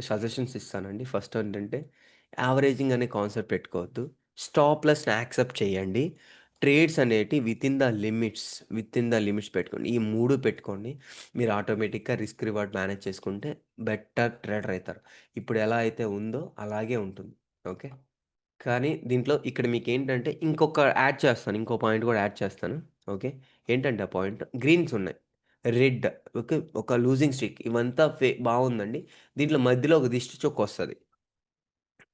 సజెషన్స్ ఇస్తానండి. ఫస్ట్ ఏంటంటే యావరేజింగ్ అనే కాన్సెప్ట్ పెట్టుకోవద్దు. స్టాప్ లాస్‌ని యాక్సెప్ట్ చేయండి. ట్రేడ్స్ అనేటివి వితిన్ ద లిమిట్స్ పెట్టుకోండి. ఈ 3 పెట్టుకోండి. మీరు ఆటోమేటిక్‌గా రిస్క్ రివార్డ్ మేనేజ్ చేసుకుంటే బెటర్ ట్రేడర్ అయితారు. ఇప్పుడు ఎలా అయితే ఉందో అలాగే ఉంటుంది. ఓకే. కానీ దీంట్లో ఇక్కడ మీకేంటంటే ఇంకో పాయింట్ కూడా యాడ్ చేస్తాను. ఓకే. ఏంటంటే ఆ పాయింట్ గ్రీన్స్ ఉన్నాయి. Red okay. ఒక లూజింగ్ స్ట్రీక్ ఇవంతా బావుందండి. దీంట్లో మధ్యలో ఒక దిష్టి చొక్కొస్తది.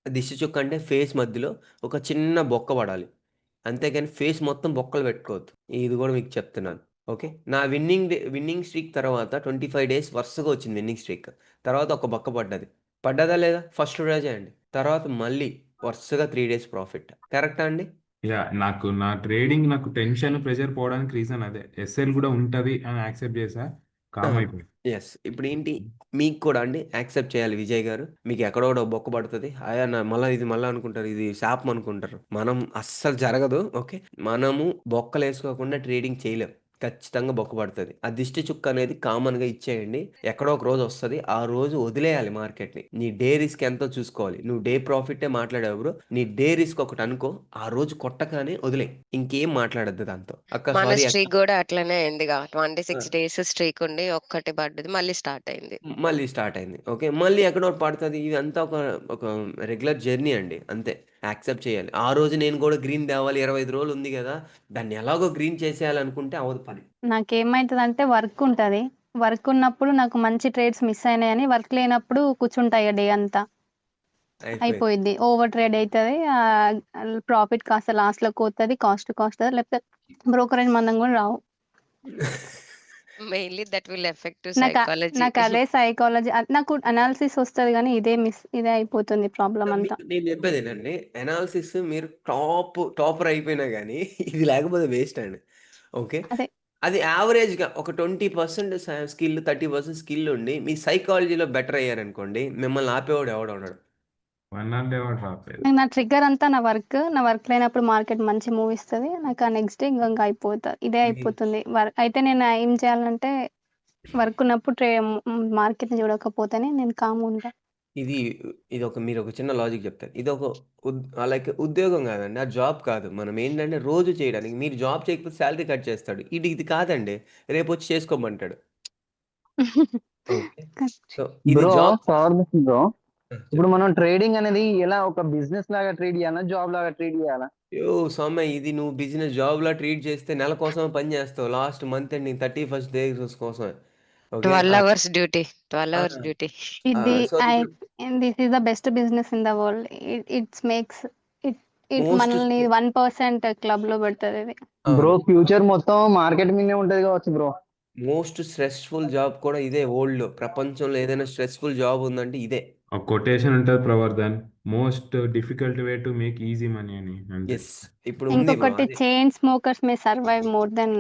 దిష్టి చుక్క అంటే ఫేస్ మధ్యలో ఒక చిన్న బొక్క పడాలి. అంతేగాని ఫేస్ మొత్తం బొక్కలు పెట్టుకోవద్దు. ఇది గూడా మీకు చెప్తున్నాను. ఓకే. నా విన్నింగ్ స్ట్రీక్ తర్వాత 25 డేస్ వరుసగా వచ్చింది విన్నింగ్ స్ట్రీక్. తర్వాత ఒక బొక్క పడ్డది. పడ్డదా లేదా? ఫస్ట్ రోజే అండి. తర్వాత మళ్ళీ వరుసగా 3 డేస్ ప్రాఫిట్. కరెక్టా అండి? యా నా ట్రేడింగ్ నాకు టెన్షన్ ప్రెషర్ పోవడానికి రీజన్ అదే. ఎస్ఎల్ కూడా ఉంటది అని యాక్సెప్ట్ చేసా. కామ్ అయిపోయింది. యెస్. ఇప్పుడేంటి మీకు కూడా అండి యాక్సెప్ట్ చేయాలి విజయ్ గారు. మీకు ఎక్కడో బొక్క పడతది. మళ్ళా అనుకుంటారు. ఇది శాపం అనుకుంటారు. అస్సలు జరగదు. ఓకే. మనము బొక్కలేసుకోకుండా ట్రేడింగ్ చేయలేం. ఖచ్చితంగా బొక్క పడతది. ఆ దిష్టి చుక్క అనేది కామన్‌గా ఇచ్చేయండి. ఎక్కడో ఒక రోజు వస్తది. ఆ రోజు వదిలేయాలి మార్కెట్‌ని. నీ డే రిస్క్ ఎంతో చూసుకోవాలి. నువ్వు డే ప్రాఫిటే మాట్లాడావు బ్రో. నీ డే రిస్క్ ఒకటి అనుకో. ఆ రోజు కొట్టగానే వదిలేయి. ఇంకేం మాట్లాడొద్దు దాంతో. అక్క మన సారీ అక్క. స్ట్రీక్ గూడా అట్లనే అయిందిగా. ఆ! 26 డేస్ స్ట్రీక్ ఉండి ఒక్కటి పడ్డది. మళ్ళీ స్టార్ట్ అయింది. మళ్ళీ స్టార్ట్ అయింది. ఓకే. మళ్ళీ ఎక్కడో పడతది. ఇదంతా ఒక రెగ్యులర్ జర్నీ అండి. అంతే. యాక్సెప్ట్ చేయాలి. ఆ రోజు నేను గూడా గ్రీన్ తేవాలి 25 రోజులు ఉంది గదా! దాన్ని ఎలాగో గ్రీన్ చేసేయాలనుకుంటే అవ్వదు పని. నాకేమైతదంటే వర్క్ ఉంటది. వర్క్ ఉన్నప్పుడు నాకు మంచి ట్రేడ్స్ మిస్ అయినాయని వర్క్ లేనప్పుడు కూర్చుంటా ఇక డే అంతా. అయిపోయింది. అయిపోయిద్ది. ఓవర్ ట్రేడ్ అయితది. ప్రాఫిట్ కాస్త లాస్‌లోకి పోతది. కాస్ట్ లేకపోతే బ్రోకరేజ్ మందం కూడా రావు. మెయిన్లీ దట్ విల్ ఎఫెక్ట్ నాకు సైకాలజీ. అదే సైకాలజీ నాకు అనాలిసిస్ వస్తది గానీ ఇదే అయిపోతుంది ప్రాబ్లమ్ అంతా. నేను చెప్పేదేనండి, అనాలిసిస్ మీరు టాపర్ అయిపోయినా కానీ ఇది లేకపోతే వేస్ట్ అండి. ఓకే, అదే. అది యావరేజ్గా ఒక 20% స్కిల్ 30% స్కిల్ ఉండి మీ సైకాలజీలో బెటర్ అయ్యారనుకోండి, మిమ్మల్ని ఆపేవాడు ఎవడు ఉండడు. వన్ నాట్ ఎవరు రాలేదు. నా ట్రిగ్గర్ అంతా నా వర్క్ లేనప్పుడు మార్కెట్ మంచి మూవ్ ఇస్తది. నాకు ఆ నెక్స్ట్ డే ఇంక అయిపోతది. ఇదే అయిపోతుంది. అయితే నేను ఏం చేయాలంటే వర్క్ ఉన్నప్పుడు మార్కెట్‌ని చూడకపోతేనే నేను కామ్‌గా ఉంటా. ఇది మీరు ఒక చిన్న లాజిక్ చెప్తారు. ఇది ఒక లైక్ ఉద్యోగం కాదండి, ఆ జాబ్ కాదు. మనం ఏంటంటే రోజు చేయడానికి, మీరు జాబ్ చేయకపోతే శాలరీ కట్ చేస్తాడు. ఇది కాదండి, రేపు వచ్చి చేసుకోమంటాడు. ఓకే, సో ఇది బ్రో జాబ్. బ్రో ఇప్పుడు మనం ట్రేడింగ్ అనేది ఎలా ఒక బిజినెస్ లాగా ట్రేడ్ చేయాలా, జాబ్ లాగా ట్రేడ్ చేయాలా? సౌమ్య, ఇది నువ్వు బిజినెస్ జాబ్లా ట్రీట్ చేస్తే నెల కోసం పని చేస్తావు, last month ending 31st day కోసమే. Okay, 12 hours duty. 12 ఆ, hours డ్యూటీ. ఇది సో ఇప్పుడు this is the best business in the world. It's makes it most మనల్ని 1% క్లబ్‌లో పెడతది ఇది. బ్రో ఫ్యూచర్ మొత్తం మార్కెట్ మీదే ఉంటది కావచ్చు బ్రో. మోస్ట్ స్ట్రెస్ఫుల్ జాబ్ కూడా ఇదే. వరల్డ్ ప్రపంచంలో ఏదైనా స్ట్రెస్ఫుల్ జాబ్ ఉందంటే ఇదే. ఒక కొటేషన్ ఉంటుంది Pravardhan, most difficult way to make easy money అని. అంతే. ఎస్, ఇప్పుడు ఉంది బ్రో ఇంకొకటి అది. చైన్ స్మోకర్స్ మే సర్వైవ్ మోర్ దెన్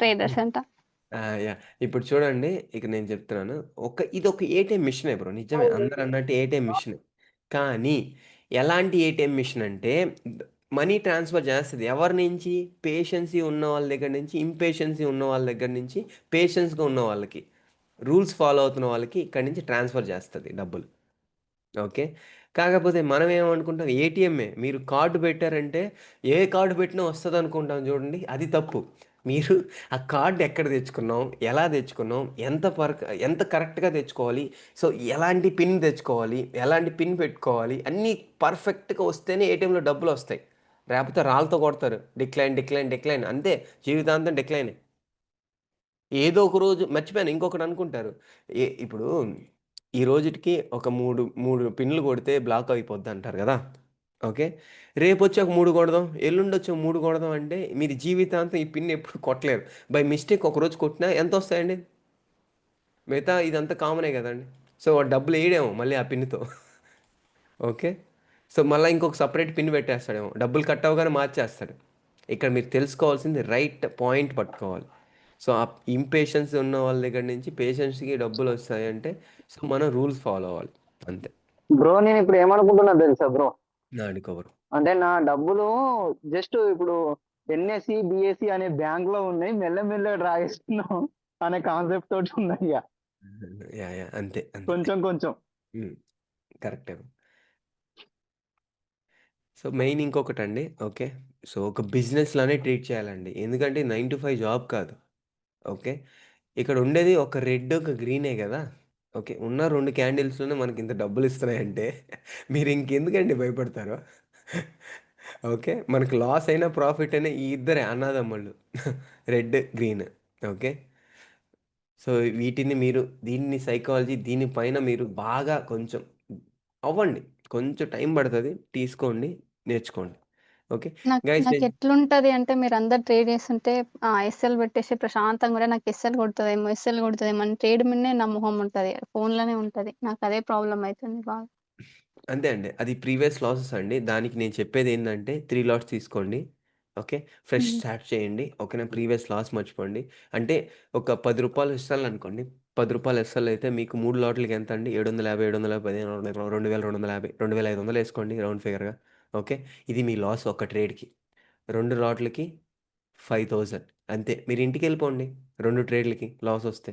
ట్రేడర్స్ అంట. యా, ఇప్పుడు చూడండి, ఇక నేను చెప్తున్నాను. ఇది ఒక ఏటీఎం మిషనే బ్రో, నిజమే అందరు అన్నట్టు ఏటీఎం మిషన్. కానీ ఎలాంటి ఏటీఎం మిషన్ అంటే మనీ ట్రాన్స్ఫర్ చేస్తుంది ఎవరి నుంచి? పేషెన్సీ ఉన్న వాళ్ళ దగ్గర నుంచి, ఇంపేషెన్సీ ఉన్న వాళ్ళ దగ్గర నుంచి, పేషెన్స్గా ఉన్న వాళ్ళకి, రూల్స్ ఫాలో అవుతున్న వాళ్ళకి ఇక్కడి నుంచి ట్రాన్స్ఫర్ చేస్తుంది డబ్బులు. ఓకే, కాకపోతే మనం ఏమనుకుంటాం, ఏటీఎంఏ మీరు కార్డు పెట్టారంటే ఏ కార్డు పెట్టినా వస్తుంది అనుకుంటాం. చూడండి, అది తప్పు. మీరు ఆ కార్డు ఎక్కడ తెచ్చుకున్నాం, ఎలా తెచ్చుకున్నాం, ఎంత కరెక్ట్గా తెచ్చుకోవాలి, సో ఎలాంటి పిన్ తెచ్చుకోవాలి, ఎలాంటి పిన్ పెట్టుకోవాలి, అన్నీ పర్ఫెక్ట్గా వస్తేనే ఏటీఎంలో డబ్బులు వస్తాయి. లేకపోతే రాళ్ళతో కొడతారు, డిక్లైన్ అంతే, జీవితాంతం డిక్లైన్. ఏదో ఒక రోజు మర్చిపోయాను, ఇంకొకటి అనుకుంటారు. ఇప్పుడు ఈ రోజుకి ఒక మూడు పిన్లు కొడితే బ్లాక్ అయిపోద్ది అంటారు కదా. ఓకే, రేపు వచ్చి ఒక 3 కొడదాం, ఎల్లుండి వచ్చి ఒక 3 కొడదాం అంటే మీరు జీవితాంతం ఈ పిన్ ఎప్పుడు కొట్టలేరు. బై మిస్టేక్ ఒక రోజు కొట్టినా ఎంత వస్తాయండి? మిగతా ఇదంతా కామనే కదండి. సో డబ్బులు వేయడేమో మళ్ళీ ఆ పిన్తో. ఓకే, సో మళ్ళీ ఇంకొక సపరేట్ పిన్ పెట్టేస్తాడేమో, డబ్బులు కట్ అవ్వగానే మార్చేస్తాడు. ఇక్కడ మీరు తెలుసుకోవాల్సింది రైట్ పాయింట్ పట్టుకోవాలి. సో ఆ ఇంపేషెన్స్ ఉన్న వాళ్ళ దగ్గర నుంచి పేషెన్స్కి డబ్బులు వస్తాయంటే, సో మనం రూల్స్ ఫాలో అవ్వాలి అంతే. బ్రో నేను ఇప్పుడు ఏమనుకుంటున్నా తెలుసా బ్రో, నాడుకోవరు. అంటే నా డబ్బులు జస్ట్ ఇప్పుడు ఎన్ఎస్సి బిఎస్సి అనే బ్యాంక్ లో ఉన్నాయి, మెల్లమెల్లగా డ్రా చేస్తున్నాం అనే కాన్సెప్ట్ తోటి ఉన్నాయి ఇక. యా అంతే కొంచెం కొంచెం. కరెక్టే. సో మెయిన్ ఇంకొకటండి. ఓకే, సో ఒక బిజినెస్‌లానే ట్రీట్ చేయాలండి. ఎందుకంటే 9 to 5 జాబ్ కాదు. ఓకే, ఇక్కడ ఉండేది ఒక రెడ్, ఒక గ్రీనే గదా. ఓకే, ఉన్న 2 క్యాండిల్స్‌లోనే మనకింత డబ్బులిస్తున్నాయంటే మీరు ఇంకెందుకండి భయపడతారు? ఓకే, మనకు లాస్ అయినా, ప్రాఫిట్ అయినా ఈ ఇద్దరే అన్నదమ్ముళ్ళు. Red, green. ఓకే, సో దీన్ని సైకాలజీ దీనిపైన మీరు బాగా కొంచెం అవ్వండి. కొంచెం టైం పడతది. తీసుకోండి, నేర్చుకోండి. ఓకే గైస్, నేను నాకెట్లుంటది అంటే మీరందరూ ట్రేడ్ చేస్తుంటే ఎస్ఎల్ పెట్టేసి ప్రశాంతంగా కూడా నాకు ఎస్ఎల్ కొడతదేమో అని ట్రేడ్ మీదనే నా మొహం ఉంటది. ఫోన్‌లోనే ఉంటది. నాకదే ప్రాబ్లమ్ అయితుంది బాగా. అంతే అండి. అది ప్రీవియస్ లాసెస్ అండి. దానికి నేను చెప్పేదేందంటే 3 లాట్స్ తీసుకోండి. ఓకే, ఫ్రెష్ హ్మ్. స్టార్ట్ చేయండి. ఓకేనా, ప్రీవియస్ లాస్ మర్చిపోండి. అంటే ఒక రూ. 10 ఎస్ఎల్ అనుకోండి. రూ. 10 ఎస్ఎల్ అయితే మీకు 3 లాట్లకి ఎంత అండి? 750, 750, 15, 2250, 2500 ఏసుకోండి రౌండ్ ఫిగర్‌గా. ఓకే, ఇది మీ లాస్ ఒక ట్రేడ్‌కి. 2 లాట్లకి 5000 అంతే. మీరు ఇంటికెళ్ళిపోండి 2 ట్రేడ్‌లకి లాస్ వస్తే.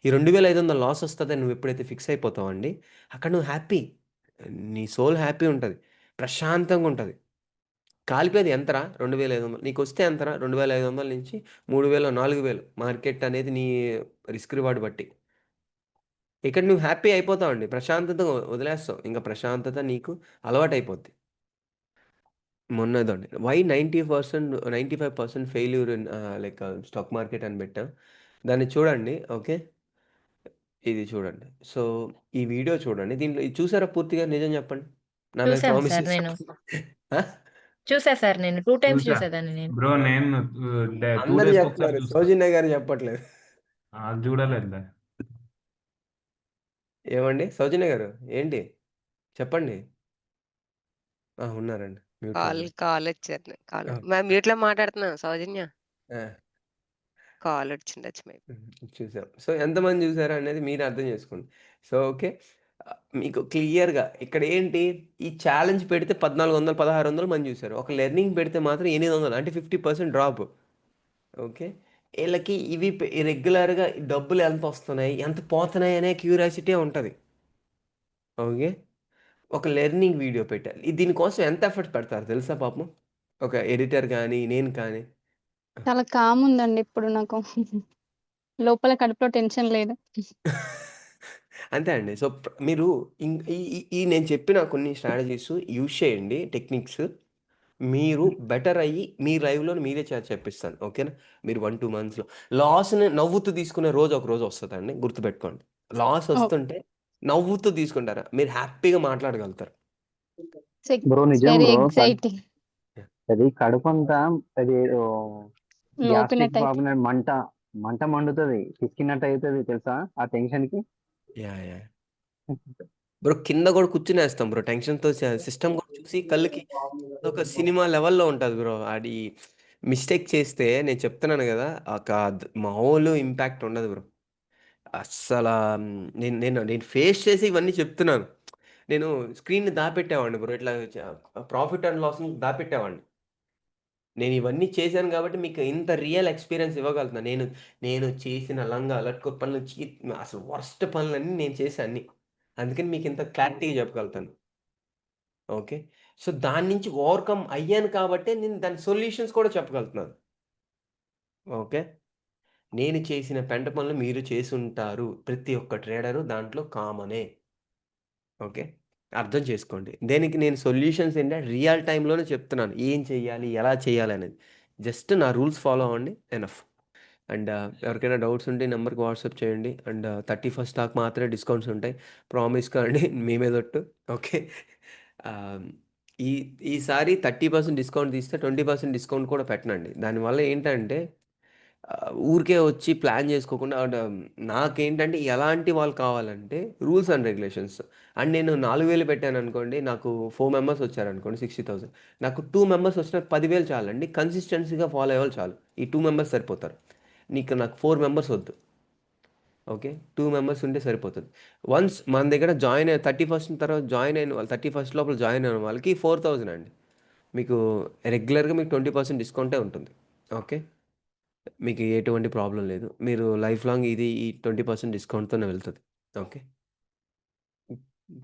ఈ 2500 లాస్ వస్తదని నువ్వు ఎప్పుడైతే ఫిక్స్ అయిపోతావో అండి, అక్కడ నువ్వు హ్యాపీ. నీ సోల్ హ్యాపీ ఉంటది. ప్రశాంతంగా ఉంటది. కాలిపోయేది ఎంతరా? 2500 నీకొస్తే ఎంతరా? 2500 నుంచి 3000, 4000 మార్కెట్ అనేది నీ రిస్క్ రివార్డ్ బట్టి. ఇక్కడ నువ్వు హ్యాపీ అయిపోతావండి. ప్రశాంతతగా వదిలేస్తావు. ఇంక ప్రశాంతత నీకు అలవాటయిపోద్ది. మొన్నదండి why 95% failure in like stock market అని పెట్టా. దాన్ని చూడండి. ఓకే. ఇది చూడండి. సో, ఈ వీడియో చూడండి. దీంట్లో ఇది చూసారా పూర్తిగా నిజం చెప్పండి. నా మీద చూసాను ప్రామిస్ సార్ చేసి నేను. చెప్పండి. ఆ! చూసా సార్ నేను. 2 టైమ్స్ చూసా చూసేదాన్ని నేను. బ్రో. నేను 2 అందరూ డేస్కి ఒకసారి చెప్తున్నారు. చూస్తా. సౌజన్య గారు చెప్పట్లేదు. అది చూడలేదు. ఏమండి? సౌజన్య గారు ఏంటి? చెప్పండి. ఉన్నారండి. మ్యూట్‌లో ఉన్నారు. కాలొచ్చారు. ఆ! మ్యూట్‌లో మాట్లాడుతున్నాను సౌజన్య. ఆ! కాలొచ్చిండొచ్చు మేబీ. చూసాం. సో, ఎంతమంది చూసారు అనేది మీరు అర్థం చేసుకోండి. So, okay. మీకు క్లియర్‌గా ఇక్కడ ఏంటి ఈ ఛాలెంజ్ పెడితే 1400, 1600 మంది చూసారు. ఒక లెర్నింగ్ పెడితే మాత్రం 800 అంటే 50% డ్రాప్. ఓకే. ఈళ్ళకి ఇవి రెగ్యులర్‌గా డబ్బులు ఎంతొస్తున్నాయి, ఎంత పోతున్నాయి అనే క్యూరియాసిటీ ఉంటది. ఓకే. ఒక లెర్నింగ్ వీడియో పెట్టాలి. దీనికోసం ఎంత ఎఫర్ట్ పెడతారు తెలుసా పాపం? ఒక ఎడిటర్ గాని, నేను కానీ. చాలా కామ్ ఉందండి ఇప్పుడు నాకు. లోపల కడుపులో టెన్షన్ లేదు. అంతే అండి. సో, మీరు ఈ ఈ ఈ నేను చెప్పిన కొన్ని స్ట్రాటజీస్ యూజ్ చేయండి టెక్నిక్స్. మీరు బెటర్ అయ్యి మీ లైవ్‌లో మీరే చెప్పిస్తాను. ఓకేనా? మీరు 1, 2 మంత్స్‌లో లాస్‌ని నవ్వుతూ తీసుకునే రోజు ఒక రోజు వస్తదండి. గుర్తుపెట్టుకోండి. లాస్ ఓహ్! వస్తుంటే నవ్వుతూ తీసుకుంటారా? మీరు హ్యాపీగా మాట్లాడగలుగుతారు. బ్రో ఇట్స్ నిజం వెరీ బ్రో. ఎక్సైటింగ్. అది కడుపంతా అది ఏదో గ్యాస్ట్రిక్ నూపినట్టు అయితే. ప్రాబ్లమ్ మంట మండుతది. పిసికినట్టు అయితది తెలుసా ఆ టెన్షన్‌కి. యాహ్! బ్రో కింద గూడా కూర్చునేస్తాం బ్రో. టెన్షన్‌తో సిస్టమ్ గూడా చూసి కళ్ళకి అదొక సినిమా లెవెల్‌లో ఉంటది బ్రో. అది మిస్టేక్ చేస్తే నేను చెప్తున్నాను గదా! మామూలు ఇంపాక్ట్ ఉండదు బ్రో. అస్సలా నేను ఫేస్ చేసి ఇవన్నీ చెప్తున్నాను. నేను స్క్రీన్‌ని దాపెట్టేవాడిని బ్రో. ఇట్లా ప్రాఫిట్ అండ్ లాస్‌ని దాపెట్టేవాడిని. నేను ఇవన్నీ చేశాను గాబట్టి మీకు ఇంత రియల్ ఎక్స్‌పీరియన్స్ ఇవ్వగలుగుతున్నా. నేను చేసిన లంగా, లట్కోట్ పనులు అసలు వరస్ట్ పనులన్నీ నేను చేశా అన్నీ. అందుకని మీకింత క్లారిటీగా చెప్పగలుగుతాను. ఓకే. సో, దాని నుంచి ఓవర్‌కమ్ అయ్యాను కాబట్టే నేను దాని సొల్యూషన్స్ కూడా చెప్పగలుగుతున్నాను. ఓకే. నేను చేసిన పెంట పనులు మీరు చేసుంటారు. ప్రతి ఒక్క ట్రేడరు దాంట్లో కామనే. ఓకే. అర్థం చేసుకోండి. దేనికి నేను సొల్యూషన్స్ ఏంటంటే రియల్ టైమ్‌లోనే చెప్తున్నాను. ఏం చేయాలి? ఎలా చేయాలనేది. జస్ట్ నా రూల్స్ ఫాలో అవ్వండి ఎనఫ్. అండ్ ఎవరికైనా డౌట్స్ ఉంటే ఈ నంబర్‌కి వాట్సాప్ చేయండి. అండ్ 31 దాకా మాత్రమే డిస్కౌంట్స్ ఉంటాయి. ప్రామిస్‌గా అండి మీ మీద ఒట్టు. ఓకే. ఆహ్, ఈ ఈసారి 30% డిస్కౌంట్ తీస్తే 20% డిస్కౌంట్ కూడా పెట్టనండి. దానివల్ల ఏంటంటే ఊరికే వచ్చి ప్లాన్ చేసుకోకుండా నాకేంటంటే ఎలాంటి వాళ్ళు కావాలంటే రూల్స్ అండ్ రెగ్యులేషన్స్. అండ్ నేను 4000 పెట్టాననుకోండి. నాకు 4 మెంబర్స్ వచ్చారనుకోండి 60,000. నాకు 2 మెంబర్స్ వచ్చినా 10,000 చాలండి. కన్సిస్టెన్సీగా ఫాలో అయ్యేవాళ్ళు చాలు. ఈ 2 మెంబర్స్ సరిపోతారు. నాకు 4 మెంబర్స్ వద్దు. ఓకే. 2 మెంబర్స్ ఉంటే సరిపోతది. వన్స్ మన దగ్గర 31 తర్వాత జాయిన్ అయిన వాళ్ళు 31 లోపల జాయిన్ అయిన వాళ్ళకి 4,000 అండి. మీకు రెగ్యులర్‌గా మీకు 20% డిస్కౌంటే ఉంటుంది. ఓకే. మీకు ఎటువంటి ప్రాబ్లమ్ లేదు. మీరు లైఫ్ లాంగ్ ఇది ఈ 20% డిస్కౌంట్‌తోనే వెళ్తది. ఓకే.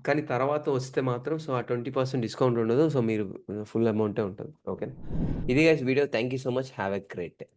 కానీ తర్వాత వస్తే మాత్రం సో, ఆ 20% డిస్కౌంట్ ఉండదు. సో, మీరు ఫుల్ అమౌంటే ఉంటది. ఓకే. ఇది guys video. Thank you so much. Have a great day.